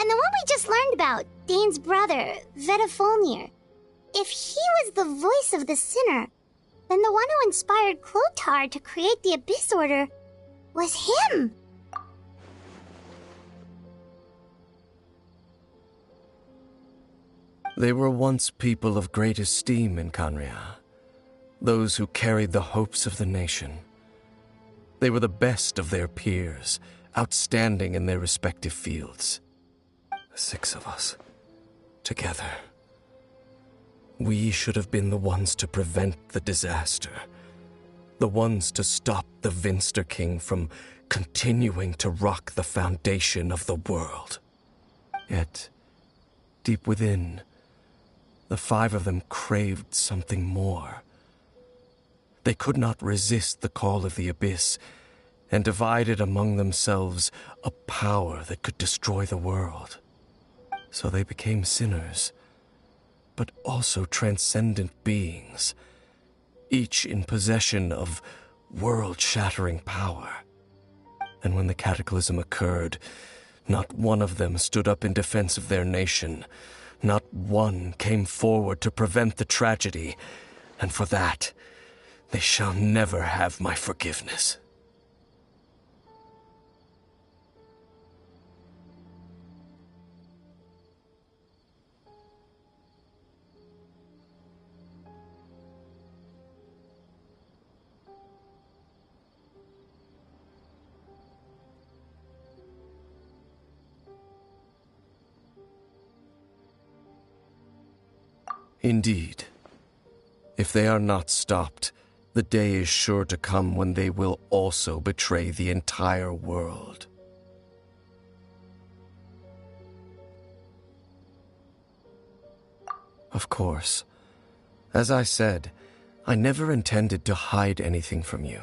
the one we just learned about, Dane's brother, Vedderfolnir. If he was the voice of the sinner, then the one who inspired Clothar to create the Abyss Order was him. They were once people of great esteem in Canria, those who carried the hopes of the nation. They were the best of their peers, outstanding in their respective fields. 6 of us, together. We should have been the ones to prevent the disaster, the ones to stop the Vinster King from continuing to rock the foundation of the world. Yet, deep within, the 5 of them craved something more. They could not resist the call of the Abyss, and divided among themselves a power that could destroy the world. So they became sinners, but also transcendent beings, each in possession of world-shattering power. And when the cataclysm occurred, not one of them stood up in defense of their nation. Not one came forward to prevent the tragedy, and for that, they shall never have my forgiveness. Indeed. If they are not stopped, the day is sure to come when they will also betray the entire world. Of course. As I said, I never intended to hide anything from you.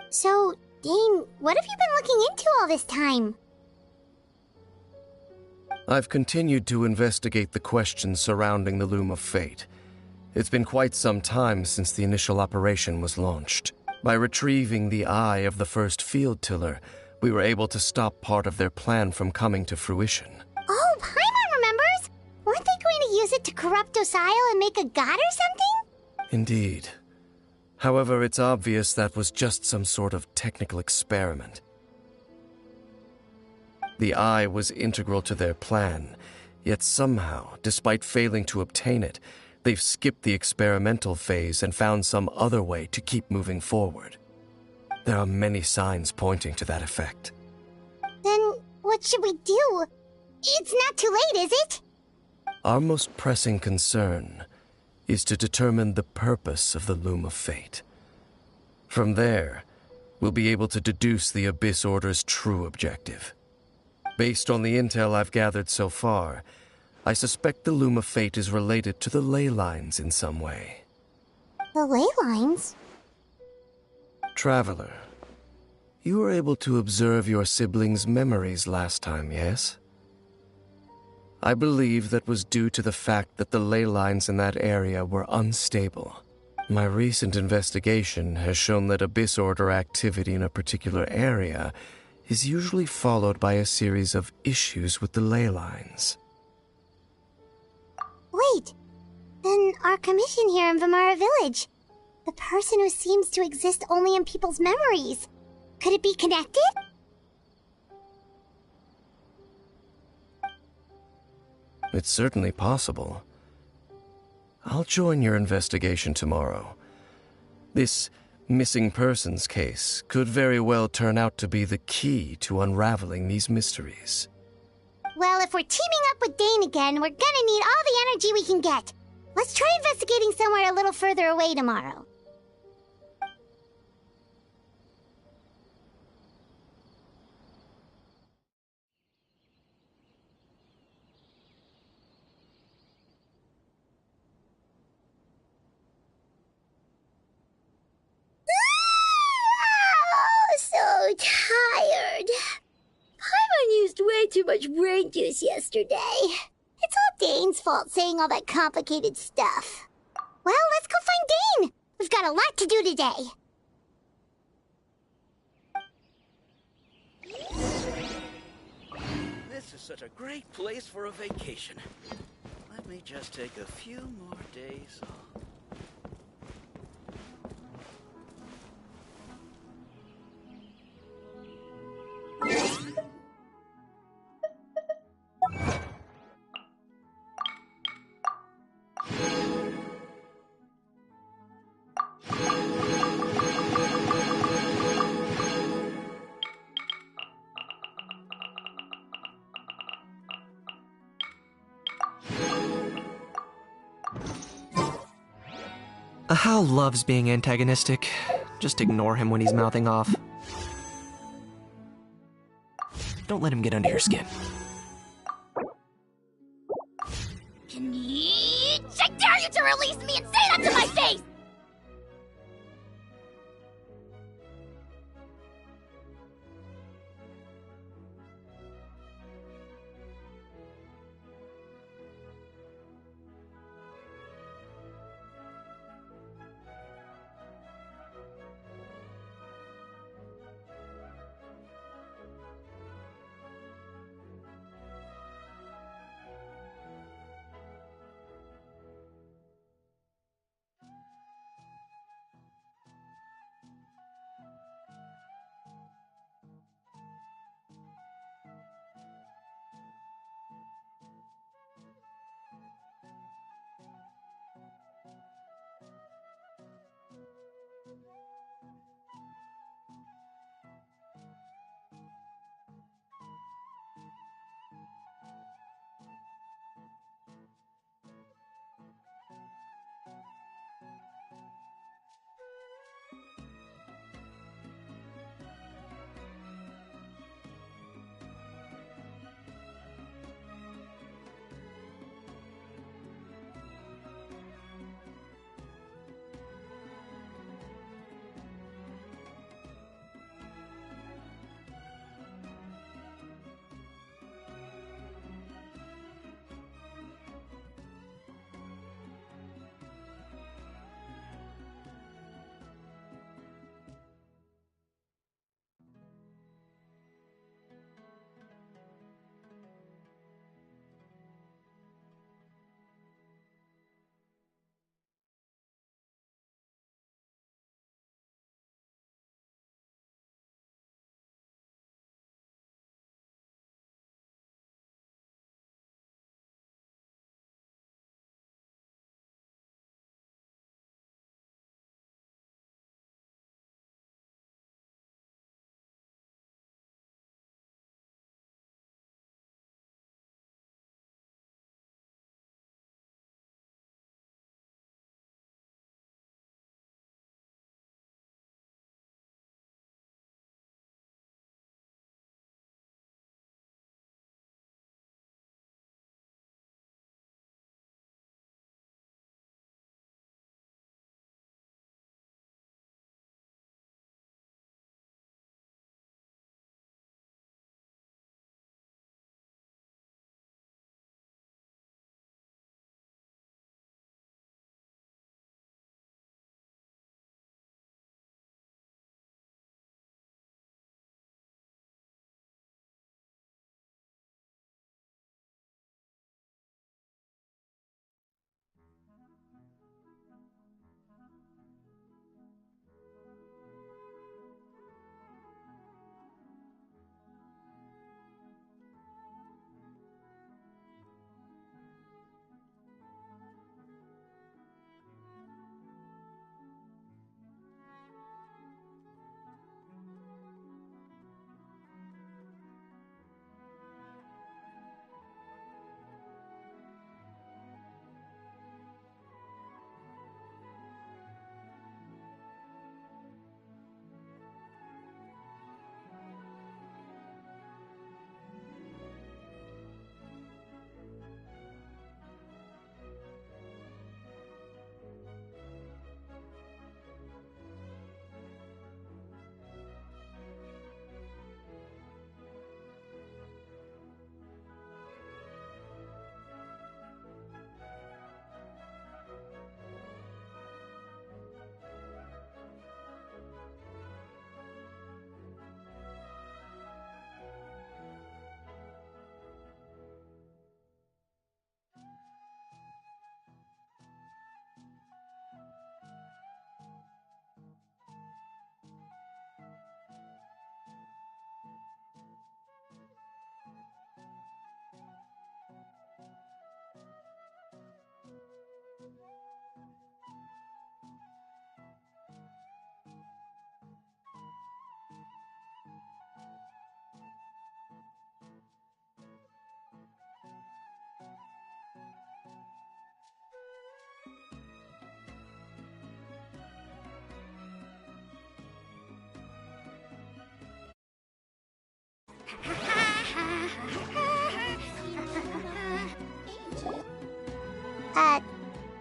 So, Dane, what have you been looking into all this time? I've continued to investigate the questions surrounding the Loom of Fate. It's been quite some time since the initial operation was launched. By retrieving the eye of the first field tiller, we were able to stop part of their plan from coming to fruition. Oh, Paimon remembers! Weren't they going to use it to corrupt Osial and make a god or something? Indeed. However, it's obvious that was just some sort of technical experiment. The eye was integral to their plan, yet somehow, despite failing to obtain it, they've skipped the experimental phase and found some other way to keep moving forward. There are many signs pointing to that effect. Then what should we do? It's not too late, is it? Our most pressing concern is to determine the purpose of the Loom of Fate. From there, we'll be able to deduce the Abyss Order's true objective. Based on the intel I've gathered so far, I suspect the Loom of Fate is related to the ley lines in some way. The ley lines? Traveler, you were able to observe your siblings' memories last time, yes? I believe that was due to the fact that the ley lines in that area were unstable. My recent investigation has shown that Abyss Order activity in a particular area is usually followed by a series of issues with the ley lines. Wait, then our commission here in Vimara Village, the person who seems to exist only in people's memories, could it be connected? It's certainly possible. I'll join your investigation tomorrow. This missing persons case could very well turn out to be the key to unraveling these mysteries. Well, if we're teaming up with Dane again, we're gonna need all the energy we can get. Let's try investigating somewhere a little further away tomorrow. So tired. Paimon used way too much brain juice yesterday. It's all Dane's fault saying all that complicated stuff. Well, let's go find Dane. We've got a lot to do today. This is such a great place for a vacation. Let me just take a few more days off. Hal loves being antagonistic. Just ignore him when he's mouthing off. Don't let him get under your skin. I dare you to release me and say that to my face!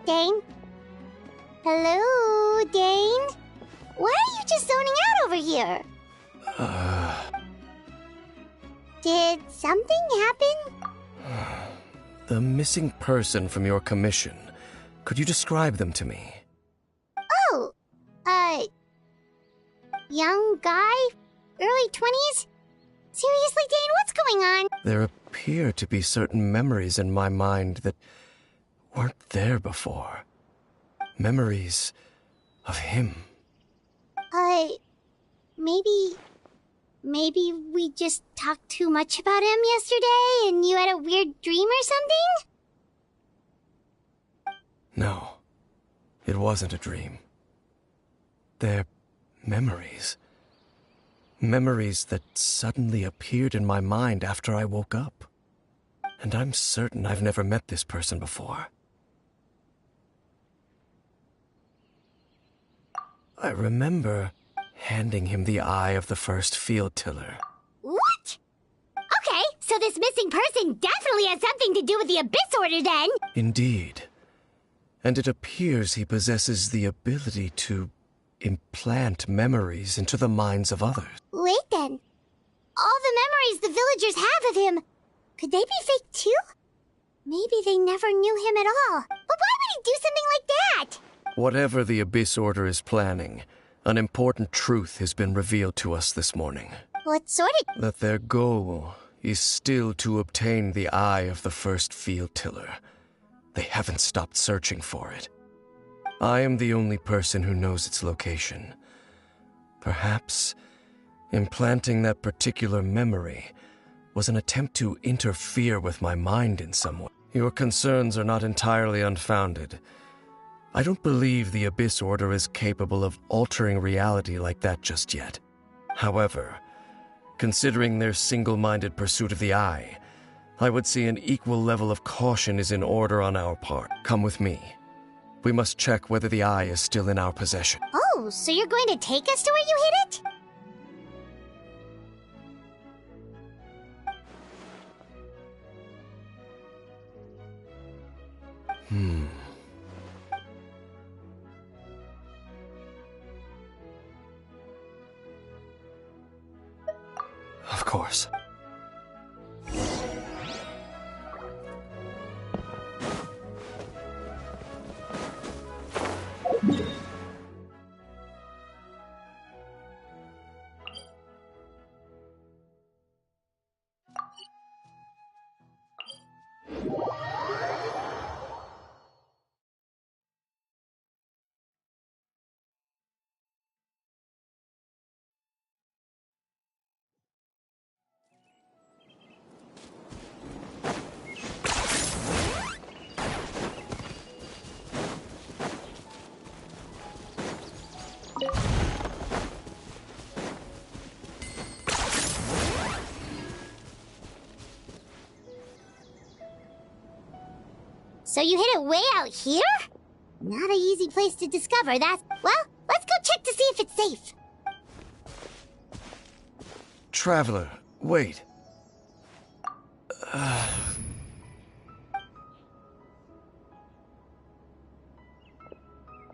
Dane? Hello, Dane? Why are you just zoning out over here? Did something happen? The missing person from your commission. Could you describe them to me? Oh, young guy? Early 20s? Seriously, Dane, what's going on? There appear to be certain memories in my mind that weren't there before. Memories of him. Maybe we just talked too much about him yesterday and you had a weird dream or something? No, it wasn't a dream. They're memories. Memories that suddenly appeared in my mind after I woke up. And I'm certain I've never met this person before. I remember handing him the eye of the first field tiller. What? Okay, so this missing person definitely has something to do with the Abyss Order then! Indeed. And it appears he possesses the ability to implant memories into the minds of others. Wait then. All the memories the villagers have of him, could they be fake too? Maybe they never knew him at all. But why would he do something like that? Whatever the Abyss Order is planning, an important truth has been revealed to us this morning. What sort of... That their goal is still to obtain the eye of the first field tiller. They haven't stopped searching for it. I am the only person who knows its location. Perhaps implanting that particular memory was an attempt to interfere with my mind in some way. Your concerns are not entirely unfounded. I don't believe the Abyss Order is capable of altering reality like that just yet. However, considering their single-minded pursuit of the Eye, I would say an equal level of caution is in order on our part. Come with me. We must check whether the Eye is still in our possession. Oh, so you're going to take us to where you hid it? Of course. So you hid it way out here? Not an easy place to discover that. Well, let's go check to see if it's safe. Traveler, wait.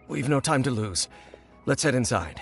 We've no time to lose. Let's head inside.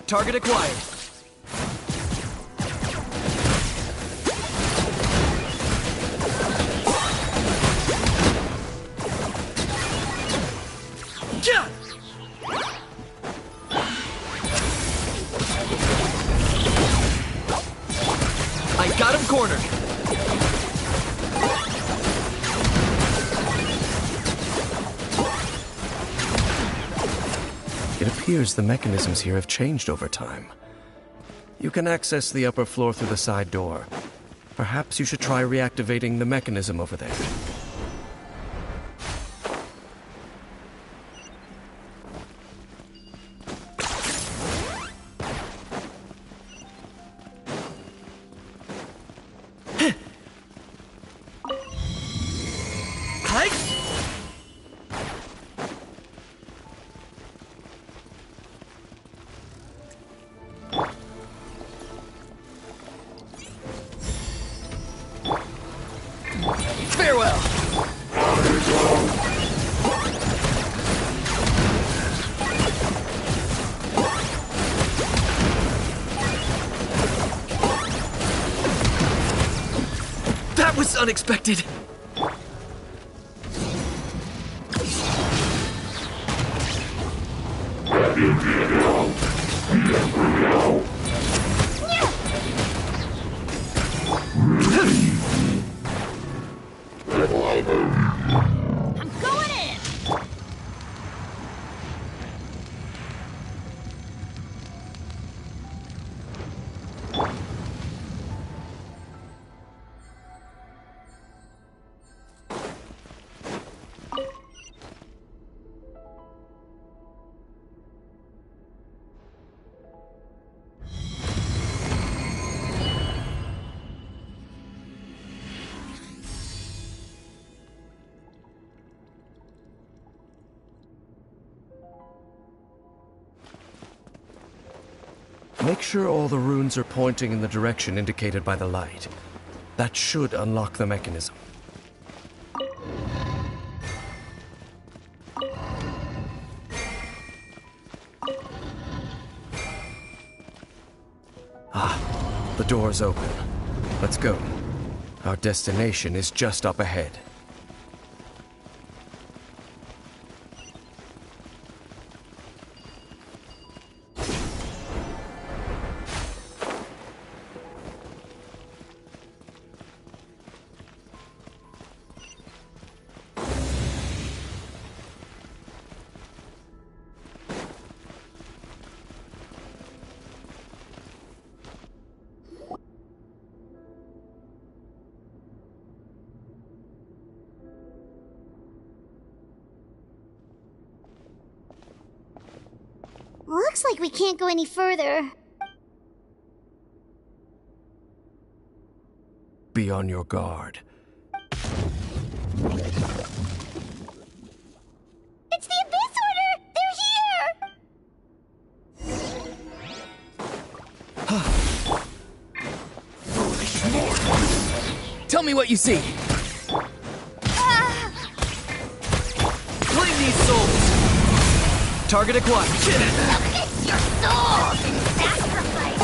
Target acquired. I got him cornered. It appears the mechanisms here have changed over time. You can access the upper floor through the side door. Perhaps you should try reactivating the mechanism over there. Farewell! That was unexpected! I'm going in! Make sure all the runes are pointing in the direction indicated by the light. That should unlock the mechanism. Ah, the door's open. Let's go. Our destination is just up ahead. Looks like we can't go any further. Be on your guard. It's the Abyss Order! They're here! Tell me what you see. Claim these souls. Target acquired. Look at your souls in sacrifice!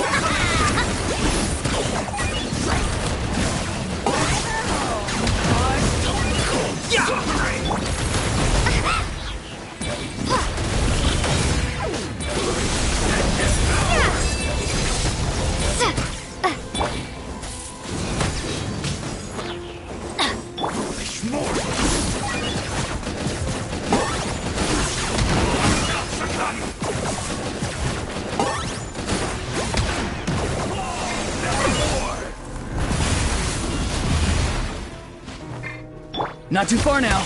Not too far now.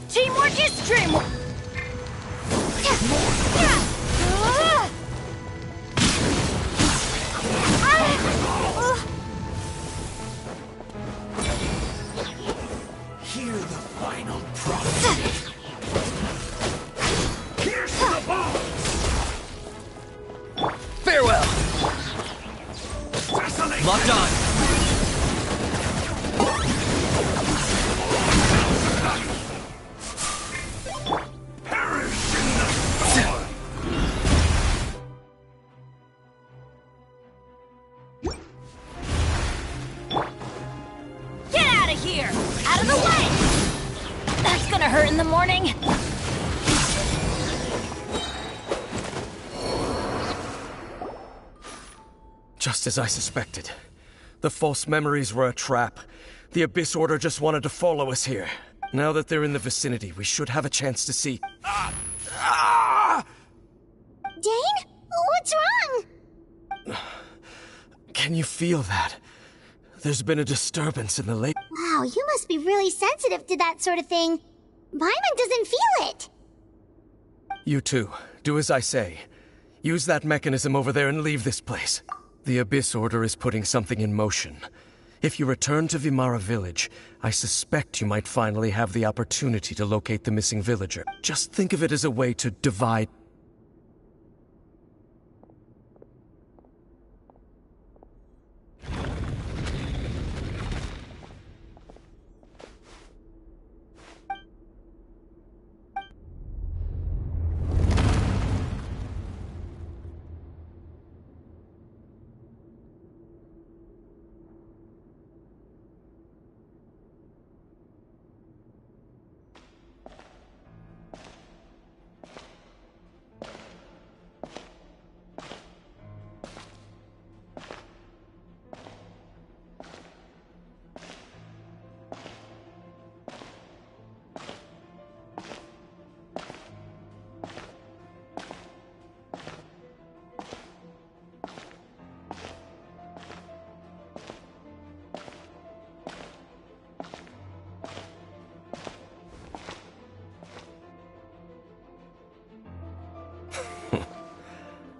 Teamwork is dreamwork! Hear the final prophecy. Pierce the bones! Farewell! Locked on! Get out of here! Out of the way! That's gonna hurt in the morning. Just as I suspected. The false memories were a trap. The Abyss Order just wanted to follow us here. Now that they're in the vicinity, we should have a chance to see. Dane? What's wrong? Can you feel that? There's been a disturbance in the lake. Wow, you must be really sensitive to that sort of thing. Paimon doesn't feel it. You too. Do as I say. Use that mechanism over there and leave this place. The Abyss Order is putting something in motion. If you return to Vimara Village, I suspect you might finally have the opportunity to locate the missing villager. Just think of it as a way to divide.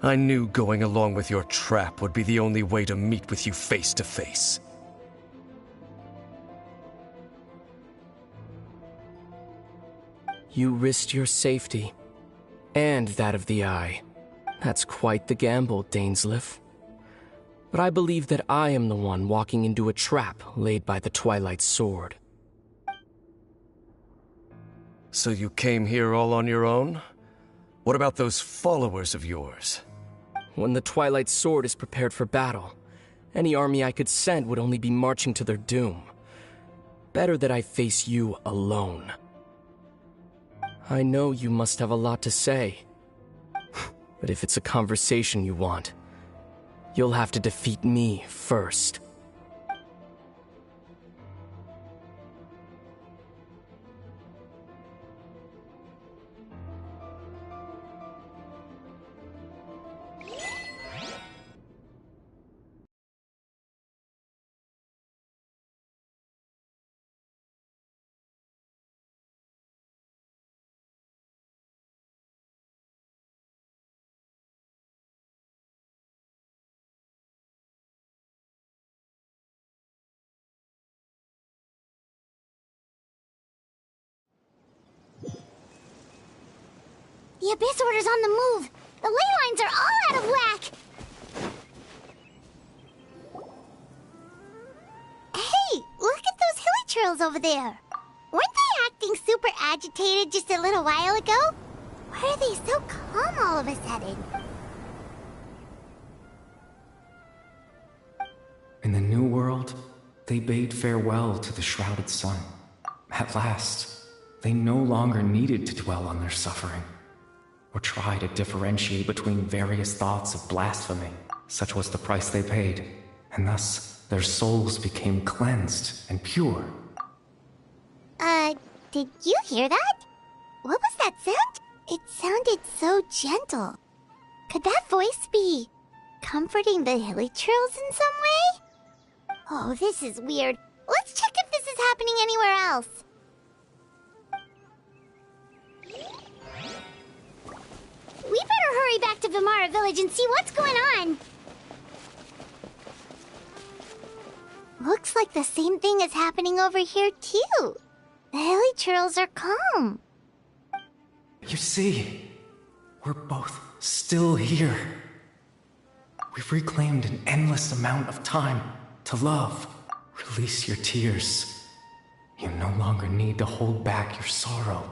I knew going along with your trap would be the only way to meet with you face to face. You risked your safety, and that of the Eye. That's quite the gamble, Dainsleif. But I believe that I am the one walking into a trap laid by the Twilight Sword. So you came here all on your own? What about those followers of yours? When the Twilight Sword is prepared for battle, any army I could send would only be marching to their doom. Better that I face you alone. I know you must have a lot to say. But if it's a conversation you want, you'll have to defeat me first. The Abyss Order's on the move. The ley lines are all out of whack. Hey, look at those hilly trails over there. Weren't they acting super agitated just a little while ago? Why are they so calm all of a sudden? In the New World, they bade farewell to the shrouded sun. At last, they no longer needed to dwell on their suffering, or try to differentiate between various thoughts of blasphemy. Such was the price they paid, and thus their souls became cleansed and pure. Did you hear that? What was that sound? It sounded so gentle. Could that voice be comforting the hilichurls in some way? Oh, this is weird. Let's check if this is happening anywhere else. We better hurry back to Vimara Village and see what's going on. Looks like the same thing is happening over here, too. The hilichurls are calm. You see, we're both still here. We've reclaimed an endless amount of time to love. Release your tears. You no longer need to hold back your sorrow.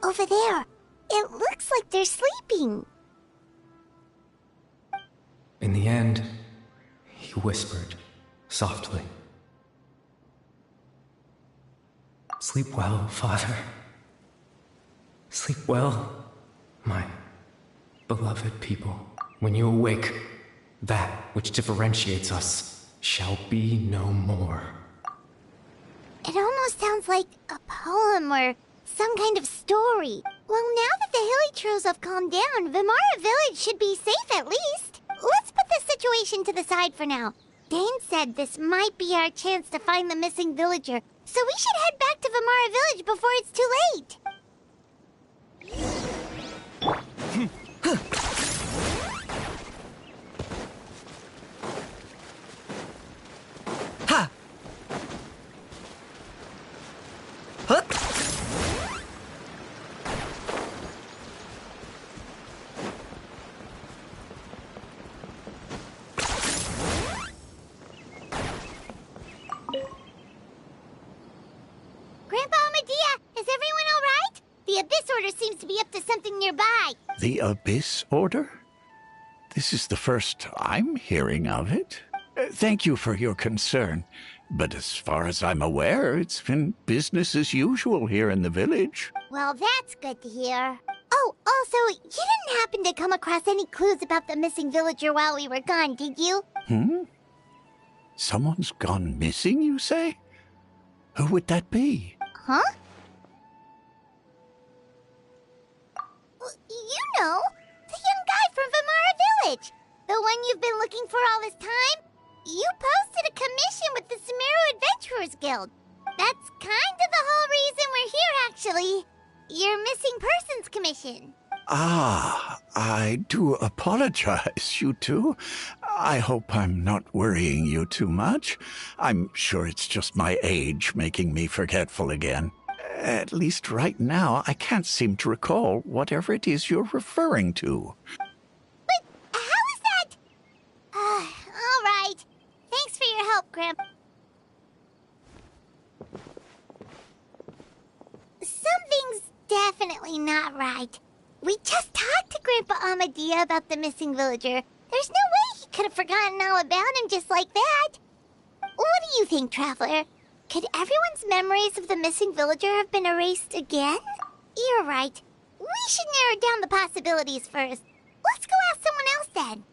Over there. It looks like they're sleeping. In the end, he whispered, softly. Sleep well, Father. Sleep well, my beloved people. When you awake, that which differentiates us shall be no more. It almost sounds like a poem or some kind of story. Well, now that the hilichurls have calmed down, Vimara Village should be safe at least. Let's put this situation to the side for now. Dane said this might be our chance to find the missing villager, so we should head back to Vimara Village before it's too late. Ha! Huh? Grandpa Amadea, is everyone all right? The Abyss Order seems to be up to something nearby. The Abyss Order? This is the first I'm hearing of it. Thank you for your concern, but as far as I'm aware, it's been business as usual here in the village. Well, that's good to hear. Oh, also, you didn't happen to come across any clues about the missing villager while we were gone, did you? Someone's gone missing, you say? Who would that be? Huh? You know, the young guy from Vimara Village. The one you've been looking for all this time. You posted a commission with the Sumeru Adventurers Guild. That's kind of the whole reason we're here, actually. Your missing persons commission. Ah, I do apologize, you two. I hope I'm not worrying you too much. I'm sure it's just my age making me forgetful again. At least right now, I can't seem to recall whatever it is you're referring to. But how is that? All right. Thanks for your help, Grandpa. Something's definitely not right. We just talked to Grandpa Amadea about the missing villager. There's no way he could have forgotten all about him just like that. What do you think, Traveler? Could everyone's memories of the missing villager have been erased again? You're right. We should narrow down the possibilities first. Let's go ask someone else then.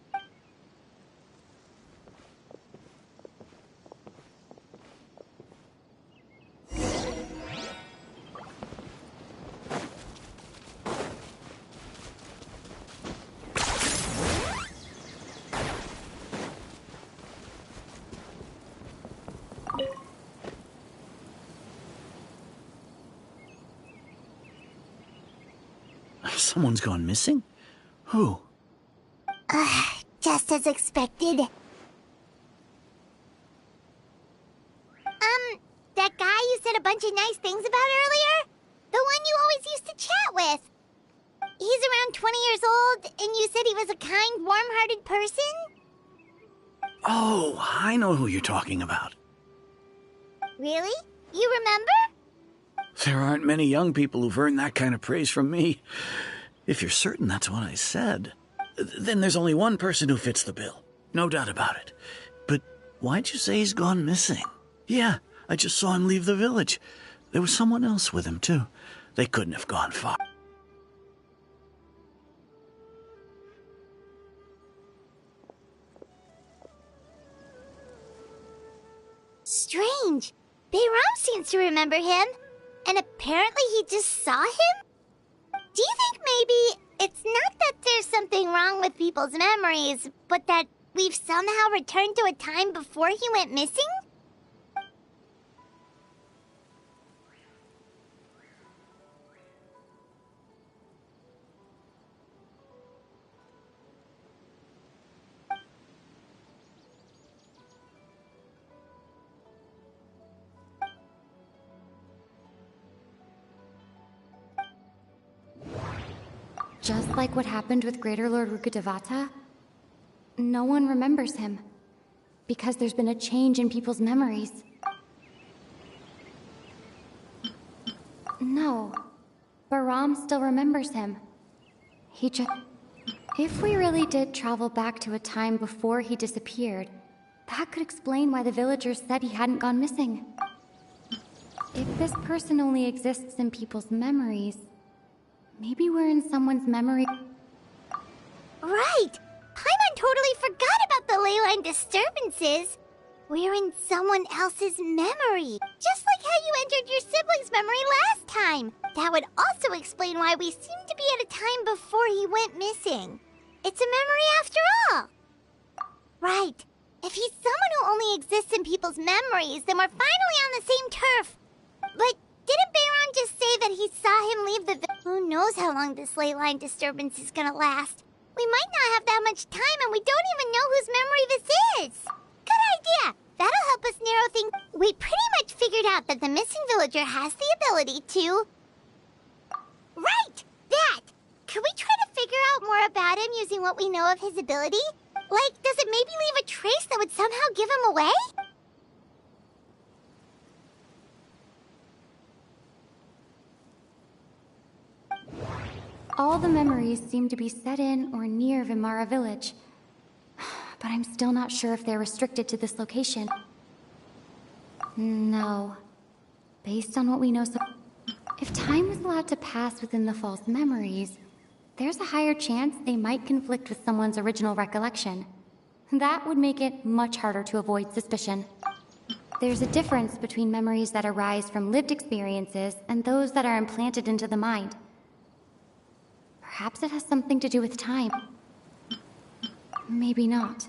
Someone's gone missing? Who? Just as expected. That guy you said a bunch of nice things about earlier? The one you always used to chat with. He's around 20 years old, and you said he was a kind, warm-hearted person? Oh, I know who you're talking about. Really? You remember? There aren't many young people who've earned that kind of praise from me. If you're certain that's what I said, then there's only one person who fits the bill. No doubt about it. But why'd you say he's gone missing? Yeah, I just saw him leave the village. There was someone else with him, too. They couldn't have gone far. Strange. Bayram seems to remember him. And apparently he just saw him? Do you think maybe it's not that there's something wrong with people's memories, but that we've somehow returned to a time before he went missing? Just like what happened with Greater Lord Rukkhadevata, no one remembers him. Because there's been a change in people's memories. No. Bahram still remembers him. He just... If we really did travel back to a time before he disappeared, that could explain why the villagers said he hadn't gone missing. If this person only exists in people's memories, maybe we're in someone's memory. Right! Paimon totally forgot about the ley line disturbances. We're in someone else's memory. Just like how you entered your sibling's memory last time. That would also explain why we seem to be at a time before he went missing. It's a memory after all. Right. If he's someone who only exists in people's memories, then we're finally on the same turf. But didn't Bayron just say that he saw him leave the Who knows how long this ley line disturbance is gonna last? We might not have that much time, and we don't even know whose memory this is. Good idea. That'll help us narrow things. We pretty much figured out that the missing villager has the ability to... Right! That! Could we try to figure out more about him using what we know of his ability? Like, does it maybe leave a trace that would somehow give him away? All the memories seem to be set in or near Vimara village. But I'm still not sure if they're restricted to this location. No. Based on what we know so... If time was allowed to pass within the false memories, there's a higher chance they might conflict with someone's original recollection. That would make it much harder to avoid suspicion. There's a difference between memories that arise from lived experiences and those that are implanted into the mind. Perhaps it has something to do with time. Maybe not.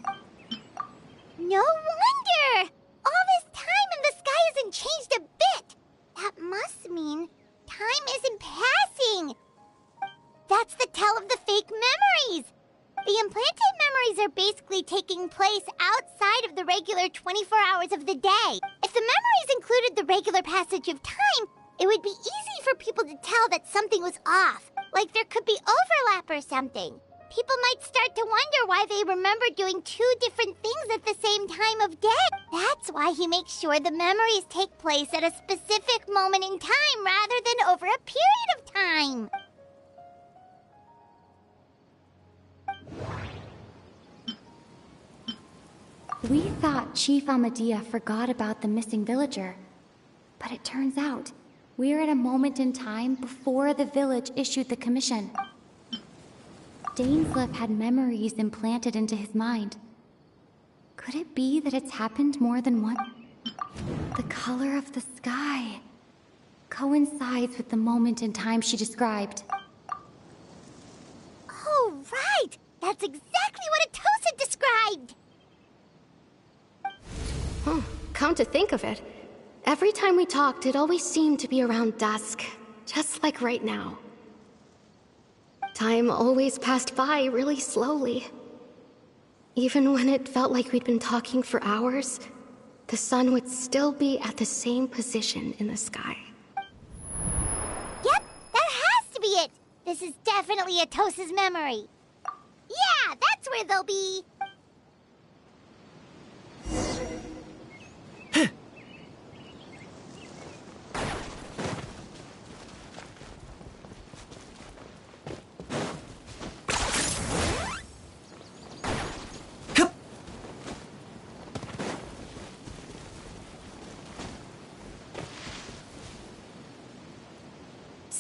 No wonder! All this time and the sky hasn't changed a bit! That must mean time isn't passing! That's the tell of the fake memories! The implanted memories are basically taking place outside of the regular 24 hours of the day. If the memories included the regular passage of time, it would be easy for people to tell that something was off. Like there could be overlap or something. People might start to wonder why they remember doing two different things at the same time of day. That's why he makes sure the memories take place at a specific moment in time rather than over a period of time. We thought Chief Ahmadiyya forgot about the missing villager. But it turns out, we're at a moment in time before the village issued the commission. Dainsleif had memories implanted into his mind. Could it be that it's happened more than once? The color of the sky coincides with the moment in time she described. Oh, right! That's exactly what Atosa described! Come to think of it, every time we talked, it always seemed to be around dusk, just like right now. Time always passed by really slowly. Even when it felt like we'd been talking for hours, the sun would still be at the same position in the sky. Yep, that has to be it! This is definitely Atosa's memory. Yeah, that's where they'll be!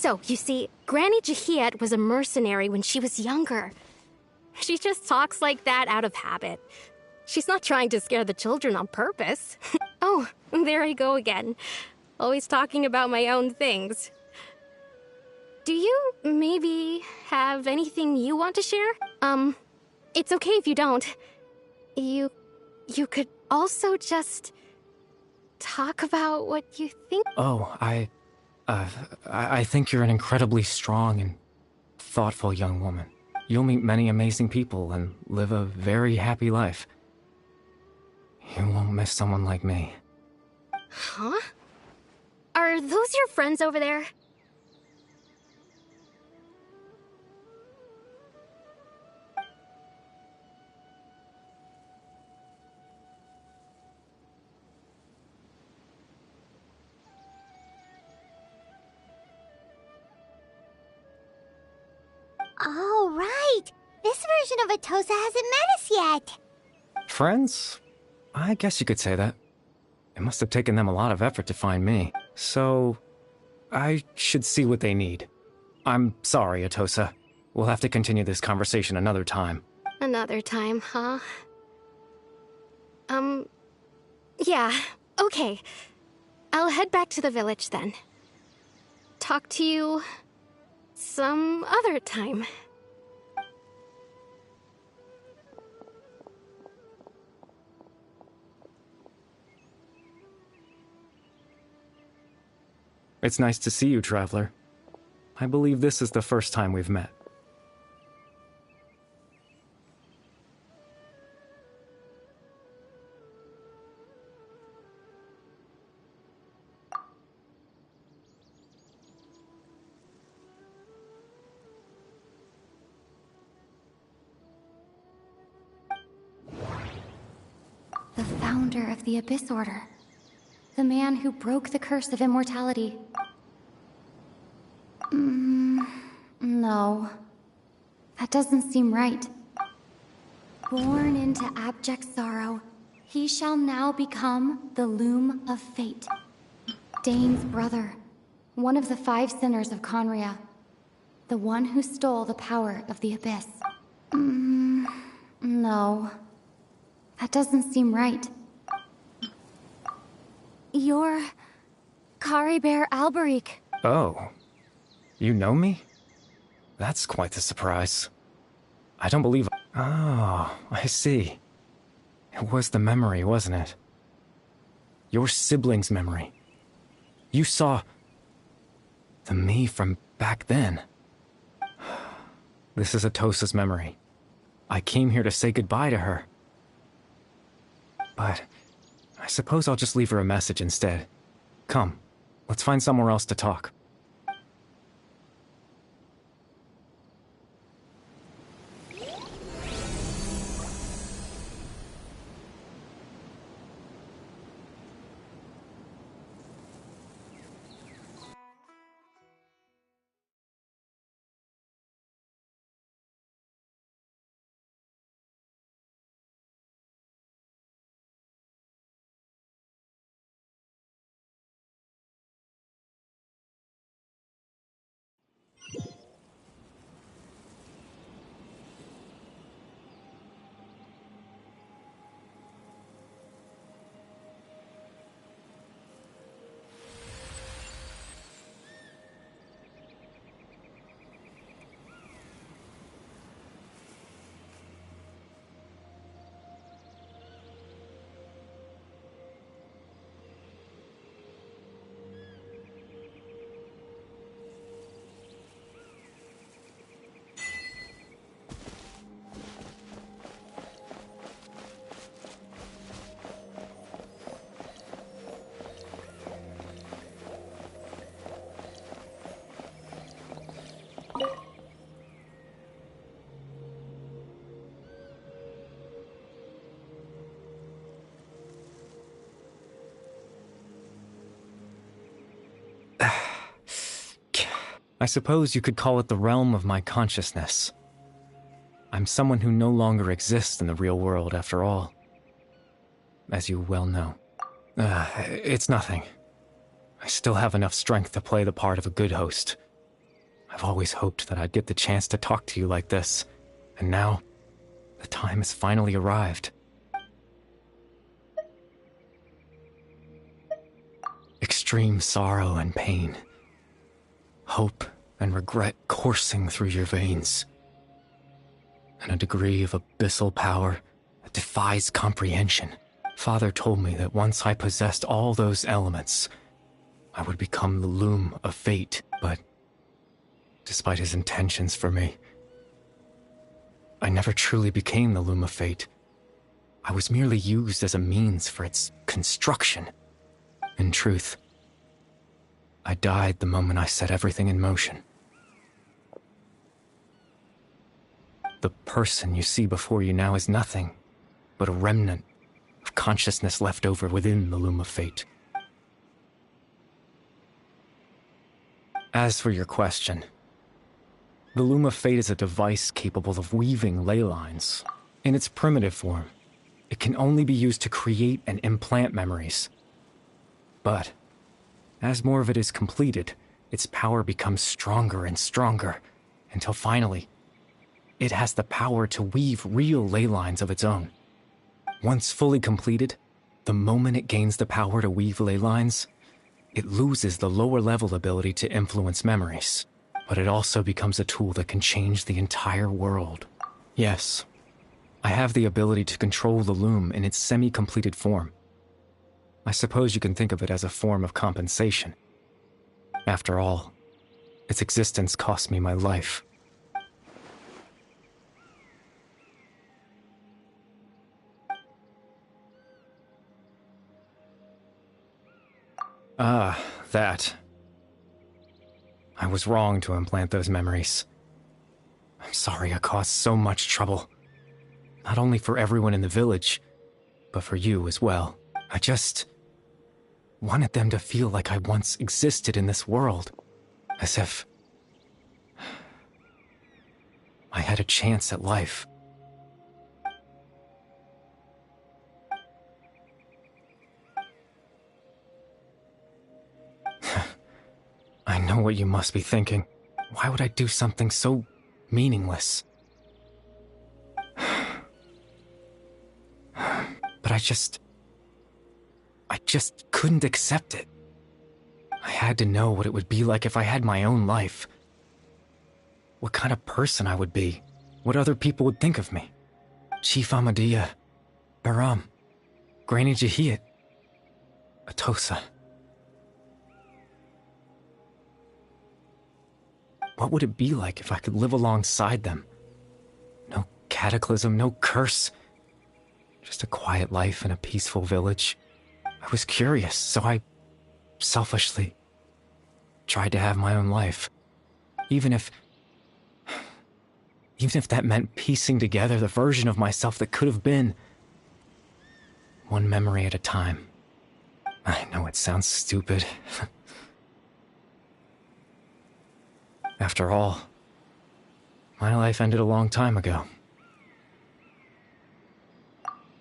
So, you see, Granny Jahiat was a mercenary when she was younger. She just talks like that out of habit. She's not trying to scare the children on purpose. Oh, there I go again. Always talking about my own things. Do you maybe have anything you want to share? It's okay if you don't. You could also just talk about what you think. Oh, I think you're an incredibly strong and thoughtful young woman. You'll meet many amazing people and live a very happy life. You won't miss someone like me. Huh? Are those your friends over there? Oh, right. This version of Atosa hasn't met us yet. Friends? I guess you could say that. It must have taken them a lot of effort to find me. So, I should see what they need. I'm sorry, Atosa. We'll have to continue this conversation another time. Another time, huh? Yeah, okay. I'll head back to the village then. Talk to you some other time. It's nice to see you, Traveler. I believe this is the first time we've met. The founder of the Abyss Order. The man who broke the curse of immortality. No. That doesn't seem right. Born into abject sorrow, he shall now become the Loom of Fate. Dane's brother. One of the 5 sinners of Conria. The one who stole the power of the Abyss. No. That doesn't seem right. You're... Caribert Alberic. Oh. You know me? That's quite the surprise. I don't believe... Oh, I see. It was the memory, wasn't it? Your sibling's memory. You saw... the me from back then. This is Atosa's memory. I came here to say goodbye to her. But I suppose I'll just leave her a message instead. Come, let's find somewhere else to talk. I suppose you could call it the realm of my consciousness. I'm someone who no longer exists in the real world, after all. As you well know. It's nothing. I still have enough strength to play the part of a good host. I've always hoped that I'd get the chance to talk to you like this, and now, the time has finally arrived. extreme sorrow and pain. Hope and regret coursing through your veins. And a degree of abyssal power that defies comprehension. Father told me that once I possessed all those elements, I would become the loom of fate, but despite his intentions for me, I never truly became the loom of fate. I was merely used as a means for its construction. In truth, I died the moment I set everything in motion. The person you see before you now is nothing but a remnant of consciousness left over within the loom of fate. As for your question, the loom of fate is a device capable of weaving ley lines. In its primitive form, it can only be used to create and implant memories. But as more of it is completed, its power becomes stronger and stronger, until finally, it has the power to weave real ley lines of its own. Once fully completed, the moment it gains the power to weave ley lines, it loses the lower-level ability to influence memories. But it also becomes a tool that can change the entire world. Yes, I have the ability to control the loom in its semi-completed form. I suppose you can think of it as a form of compensation. After all, its existence cost me my life. Ah, that. I was wrong to implant those memories. I'm sorry I caused so much trouble. Not only for everyone in the village, but for you as well. I just wanted them to feel like I once existed in this world. As if I had a chance at life. I know what you must be thinking. Why would I do something so meaningless? But I just couldn't accept it. I had to know what it would be like if I had my own life. What kind of person I would be. What other people would think of me. Chief Ahmadiyya, Baram, Granny Jahiyat, Atosa. What would it be like if I could live alongside them? No cataclysm, no curse. Just a quiet life in a peaceful village. I was curious, so I selfishly tried to have my own life. Even if that meant piecing together the version of myself that could have been. One memory at a time. I know it sounds stupid. After all, my life ended a long time ago.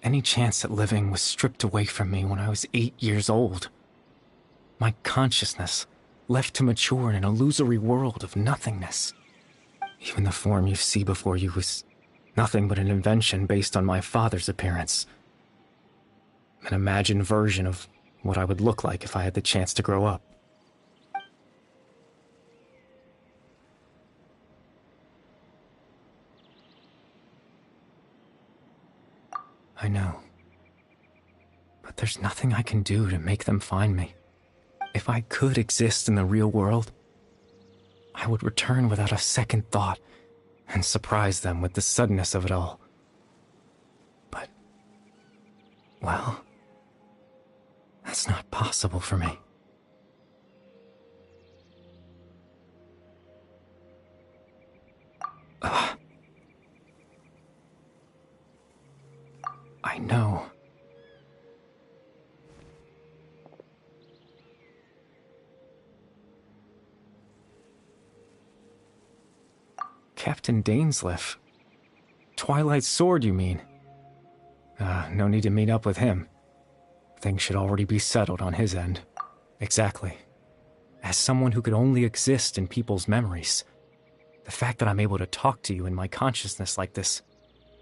Any chance at living was stripped away from me when I was 8 years old. My consciousness left to mature in an illusory world of nothingness. Even the form you see before you was nothing but an invention based on my father's appearance. An imagined version of what I would look like if I had the chance to grow up. I know. But there's nothing I can do to make them find me. If I could exist in the real world, I would return without a second thought and surprise them with the suddenness of it all. But, well, that's not possible for me. I know. Captain Dainsleif. Twilight Sword, you mean? No need to meet up with him. Things should already be settled on his end. Exactly. As someone who could only exist in people's memories, the fact that I'm able to talk to you in my consciousness like this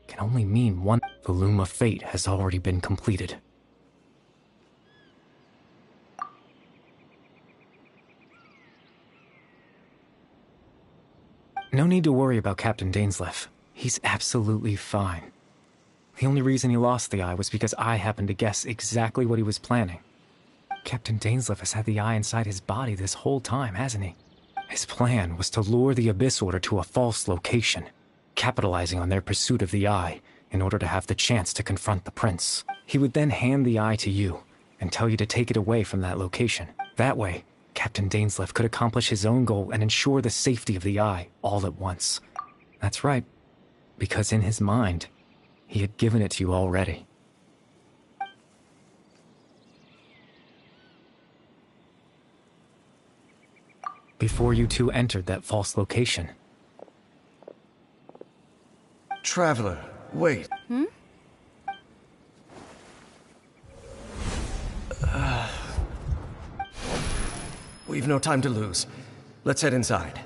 can only mean one. The loom of fate has already been completed. No need to worry about Captain Dainsleif. He's absolutely fine. The only reason he lost the eye was because I happened to guess exactly what he was planning. Captain Dainsleif has had the eye inside his body this whole time, hasn't he? His plan was to lure the Abyss Order to a false location, capitalizing on their pursuit of the eye in order to have the chance to confront the prince. He would then hand the eye to you and tell you to take it away from that location. That way, Captain Dainsleif could accomplish his own goal and ensure the safety of the eye all at once. That's right, because in his mind, he had given it to you already. Before you two entered that false location. Traveler, wait. Hmm? We've no time to lose. Let's head inside.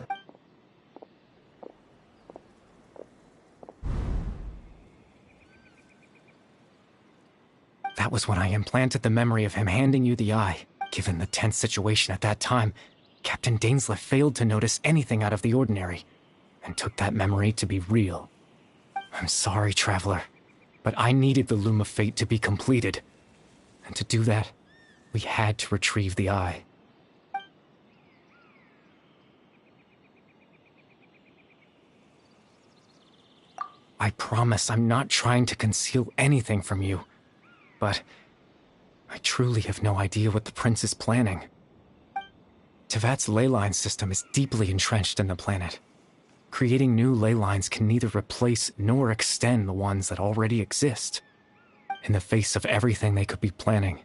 That was when I implanted the memory of him handing you the eye. Given the tense situation at that time, Captain Dainsleif failed to notice anything out of the ordinary, and took that memory to be real. I'm sorry, Traveler, but I needed the Loom of Fate to be completed. And to do that, we had to retrieve the eye. I promise I'm not trying to conceal anything from you, but I truly have no idea what the prince is planning. Tevat's ley line system is deeply entrenched in the planet. Creating new ley lines can neither replace nor extend the ones that already exist. In the face of everything they could be planning,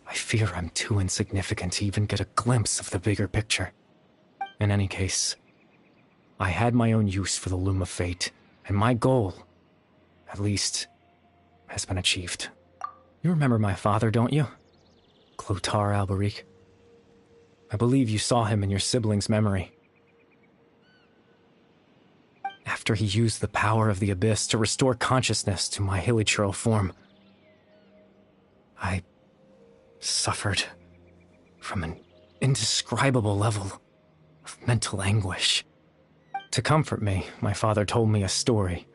I fear I'm too insignificant to even get a glimpse of the bigger picture. In any case, I had my own use for the Loom of Fate, and my goal, at least, has been achieved. You remember my father, don't you? Clotar Alberic. I believe you saw him in your sibling's memory. After he used the power of the Abyss to restore consciousness to my hilichurl form, I suffered from an indescribable level of mental anguish. To comfort me, my father told me a story,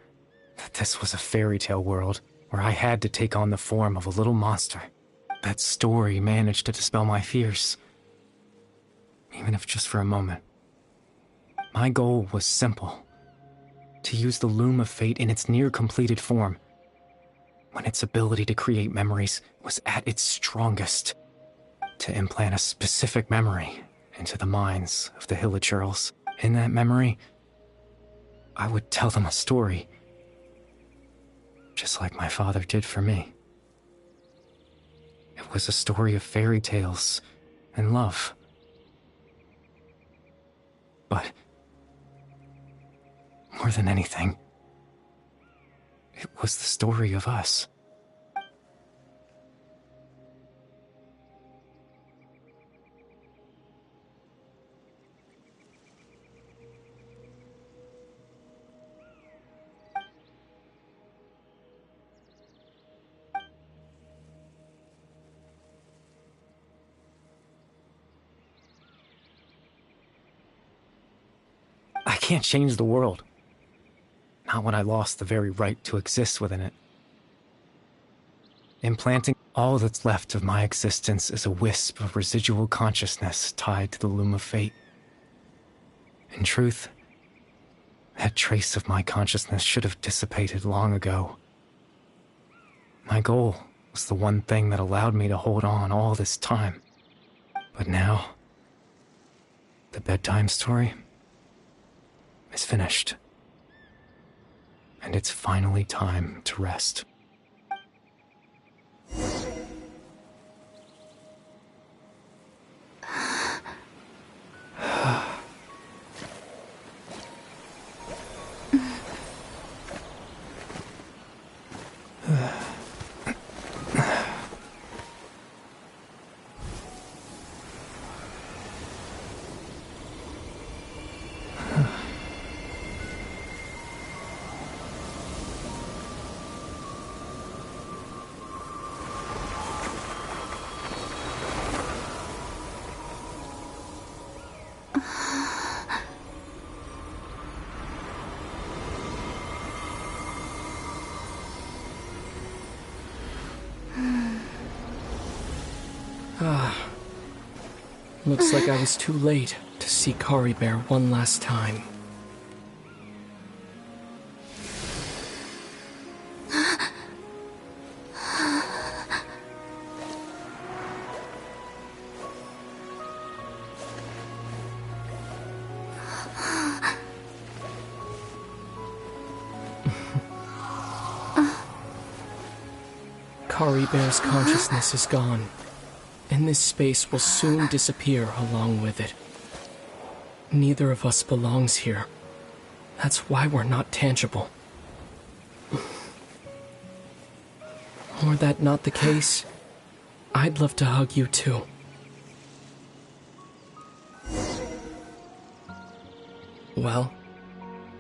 that this was a fairy tale world where I had to take on the form of a little monster. That story managed to dispel my fears, even if just for a moment. My goal was simple: to use the Loom of Fate in its near-completed form, when its ability to create memories was at its strongest, to implant a specific memory into the minds of the hilichurls. In that memory, I would tell them a story, just like my father did for me. It was a story of fairy tales and love. But more than anything, it was the story of us. I can't change the world. Not when I lost the very right to exist within it. Implanting all that's left of my existence is a wisp of residual consciousness tied to the Loom of Fate. In truth, that trace of my consciousness should have dissipated long ago. My goal was the one thing that allowed me to hold on all this time. But now, the bedtime story is finished. And it's finally time to rest. Looks like I was too late to see Kari Bear one last time. Kari Bear's consciousness is gone, and this space will soon disappear along with it. Neither of us belongs here. That's why we're not tangible. Were that not the case, I'd love to hug you too. Well,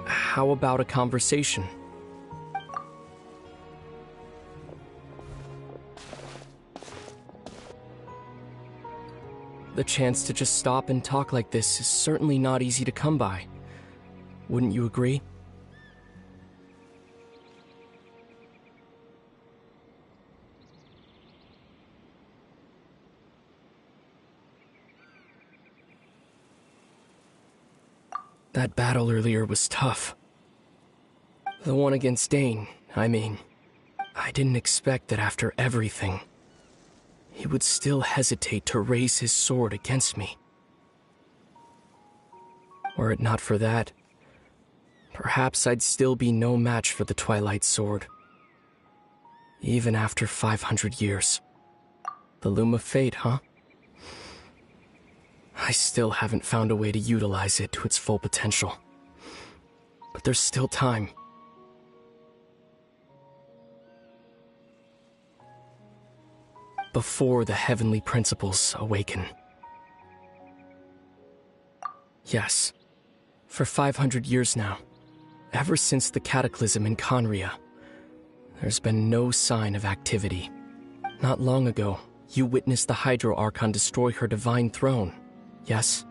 how about a conversation? The chance to just stop and talk like this is certainly not easy to come by. Wouldn't you agree? That battle earlier was tough. The one against Dane, I mean. I didn't expect that after everything, he would still hesitate to raise his sword against me. Were it not for that, perhaps I'd still be no match for the Twilight Sword. Even after 500 years. The Loom of Fate, huh? I still haven't found a way to utilize it to its full potential. But there's still time. Before the heavenly principles awaken. Yes, for 500 years now, ever since the cataclysm in Conria, there's been no sign of activity. Not long ago, you witnessed the Hydro Archon destroy her divine throne, yes?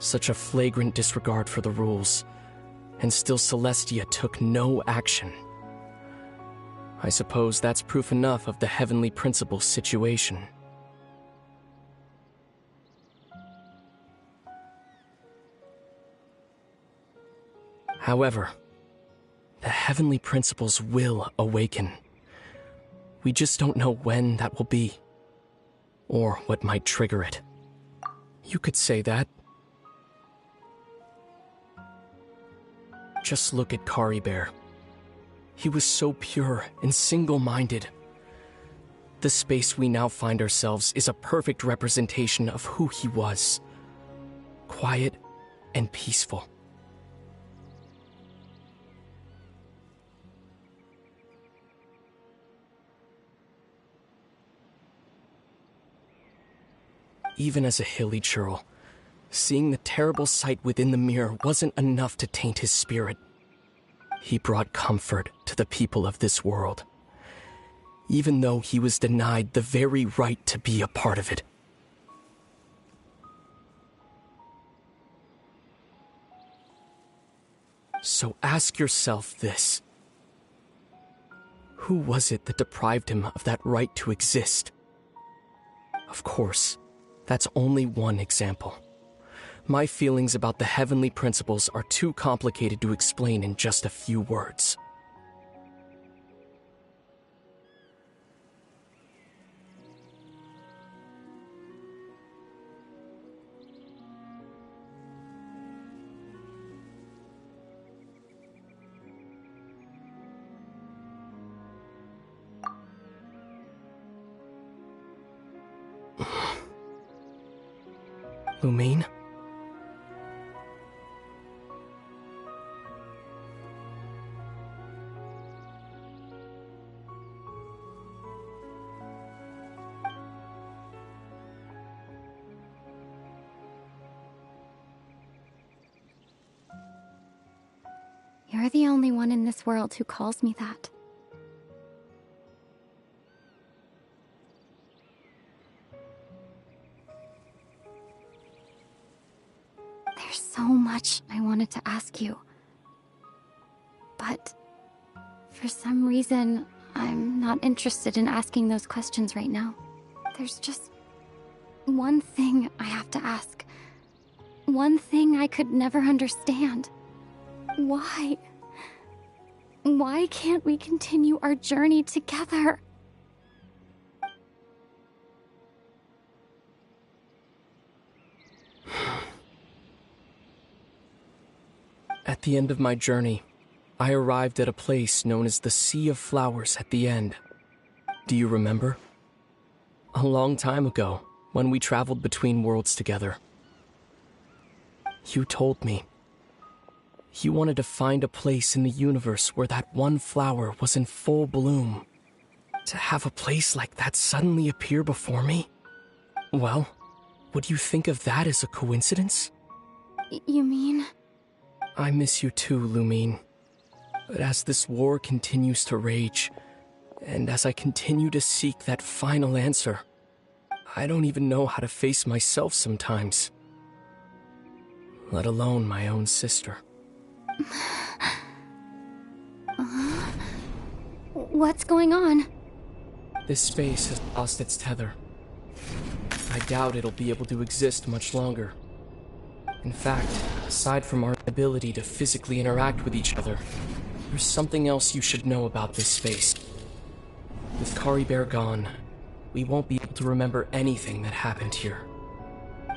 Such a flagrant disregard for the rules, and still Celestia took no action. I suppose that's proof enough of the heavenly principles situation. However, the heavenly principles will awaken. We just don't know when that will be, or what might trigger it. You could say that. Just look at Kari Bear. He was so pure and single-minded. The space we now find ourselves is a perfect representation of who he was. Quiet and peaceful. Even as a hilly churl, seeing the terrible sight within the mirror wasn't enough to taint his spirit. He brought comfort to the people of this world, even though he was denied the very right to be a part of it. So ask yourself this. Who was it that deprived him of that right to exist? Of course, that's only one example. My feelings about the heavenly principles are too complicated to explain in just a few words. Lumine? You're the only one in this world who calls me that. There's so much I wanted to ask you. But for some reason, I'm not interested in asking those questions right now. There's just one thing I have to ask. One thing I could never understand. Why? Why can't we continue our journey together? At the end of my journey, I arrived at a place known as the Sea of Flowers at the end. Do you remember? A long time ago, when we traveled between worlds together. You told me. You wanted to find a place in the universe where that one flower was in full bloom. To have a place like that suddenly appear before me? Well, would you think of that as a coincidence? You mean? I miss you too, Lumine. But as this war continues to rage, and as I continue to seek that final answer, I don't even know how to face myself sometimes. Let alone my own sister. What's going on? This space has lost its tether. I doubt it'll be able to exist much longer. In fact, aside from our ability to physically interact with each other, there's something else you should know about this space. With Kari Bear gone, we won't be able to remember anything that happened here.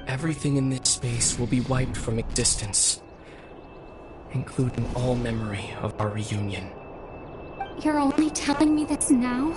Everything in this space will be wiped from existence, including all memory of our reunion. You're only telling me this now?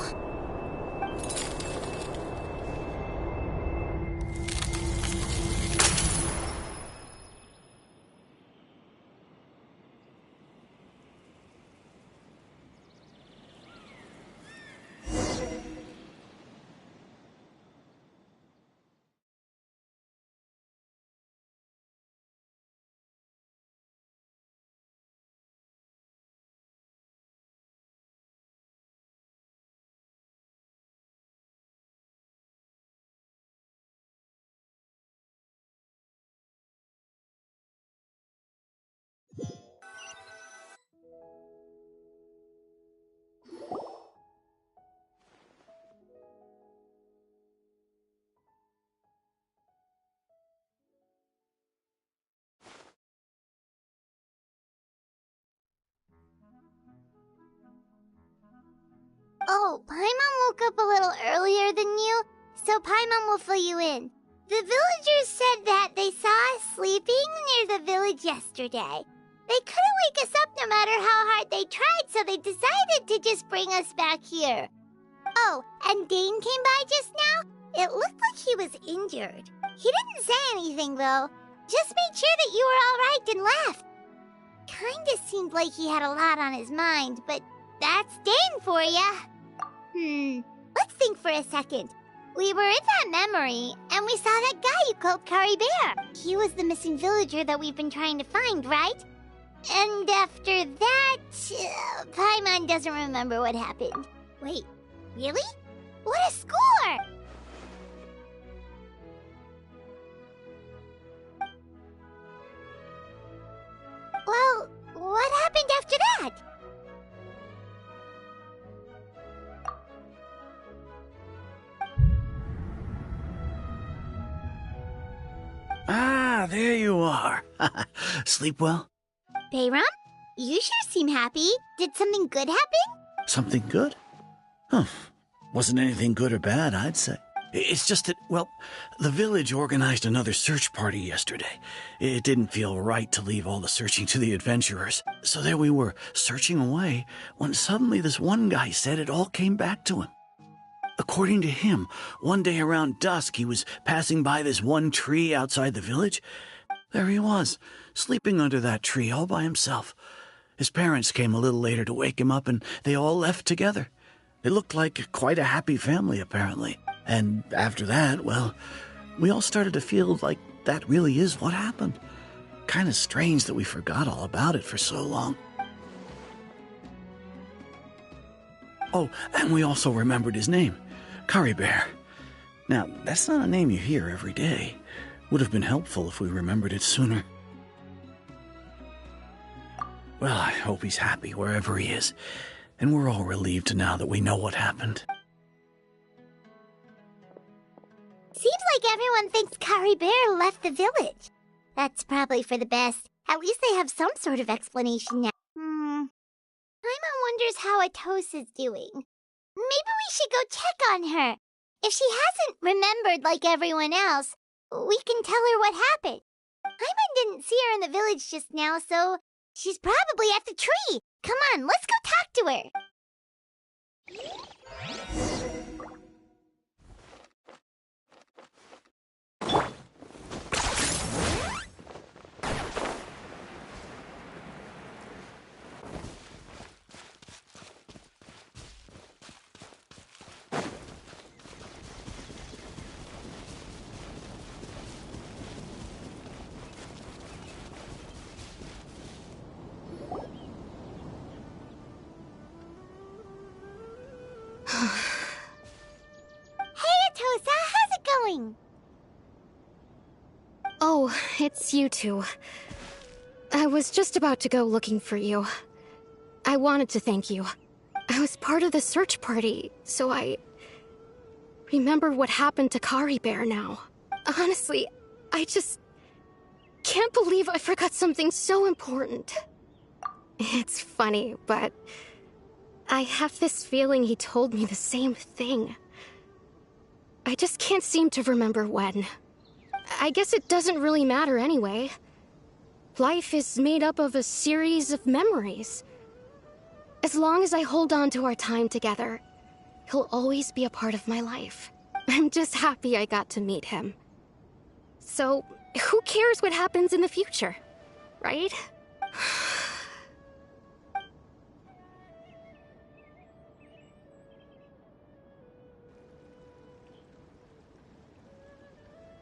Oh, Paimon woke up a little earlier than you, so Paimon will fill you in. The villagers said that they saw us sleeping near the village yesterday. They couldn't wake us up no matter how hard they tried, so they decided to just bring us back here. Oh, and Dane came by just now. It looked like he was injured. He didn't say anything, though. Just made sure that you were all right and left. Kinda seemed like he had a lot on his mind, but that's Dane for ya. Let's think for a second. We were in that memory, and we saw that guy you called Kari Bear. He was the missing villager that we've been trying to find, right? And after that, Paimon doesn't remember what happened. Wait, really? What a score! Well, what happened after that? Ah, there you are. Sleep well? Bayram, you sure seem happy. Did something good happen? Something good? Huh. Wasn't anything good or bad, I'd say. It's just that, well, the village organized another search party yesterday. It didn't feel right to leave all the searching to the adventurers. So there we were, searching away, when suddenly this one guy said it all came back to him. According to him, one day around dusk, he was passing by this one tree outside the village. There he was, sleeping under that tree all by himself. His parents came a little later to wake him up, and they all left together. It looked like quite a happy family, apparently. And after that, well, we all started to feel like that really is what happened. Kind of strange that we forgot all about it for so long. Oh, and we also remembered his name, Kari Bear. Now, that's not a name you hear every day. Would have been helpful if we remembered it sooner. Well, I hope he's happy wherever he is, and we're all relieved now that we know what happened. Seems like everyone thinks Kari Bear left the village. That's probably for the best. At least they have some sort of explanation now. Paimon wonders how Atosa's doing. Maybe we should go check on her. If she hasn't remembered like everyone else, we can tell her what happened. Paimon didn't see her in the village just now, so she's probably at the tree. Come on, let's go talk to her. Oh, it's you two. I was just about to go looking for you. I wanted to thank you. I was part of the search party, so I remember what happened to Kari Bear now. Honestly, I just can't believe I forgot something so important. It's funny, but I have this feeling he told me the same thing. I just can't seem to remember when. I guess it doesn't really matter anyway. Life is made up of a series of memories. As long as I hold on to our time together, he'll always be a part of my life. I'm just happy I got to meet him. So, who cares what happens in the future, right?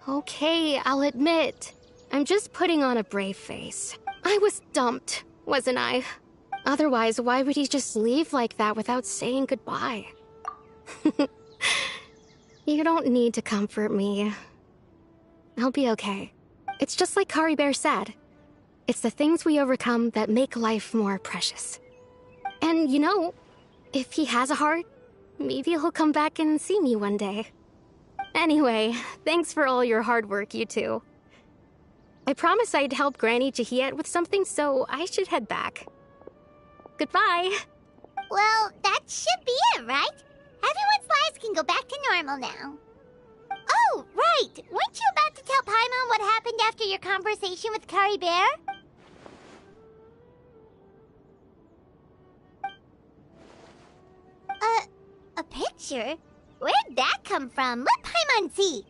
Okay, I'll admit. I'm just putting on a brave face. I was dumped, wasn't I? Otherwise, why would he just leave like that without saying goodbye? You don't need to comfort me. I'll be okay. It's just like Kari Bear said. It's the things we overcome that make life more precious. And you know, if he has a heart, maybe he'll come back and see me one day. Anyway, thanks for all your hard work, you two. I promised I'd help Granny Jahiet with something, so I should head back. Goodbye. Well, that should be it, right? Everyone's lives can go back to normal now. Oh, right! Weren't you about to tell Paimon what happened after your conversation with Kari Bear? A picture? Where'd that come from? Let Paimon see.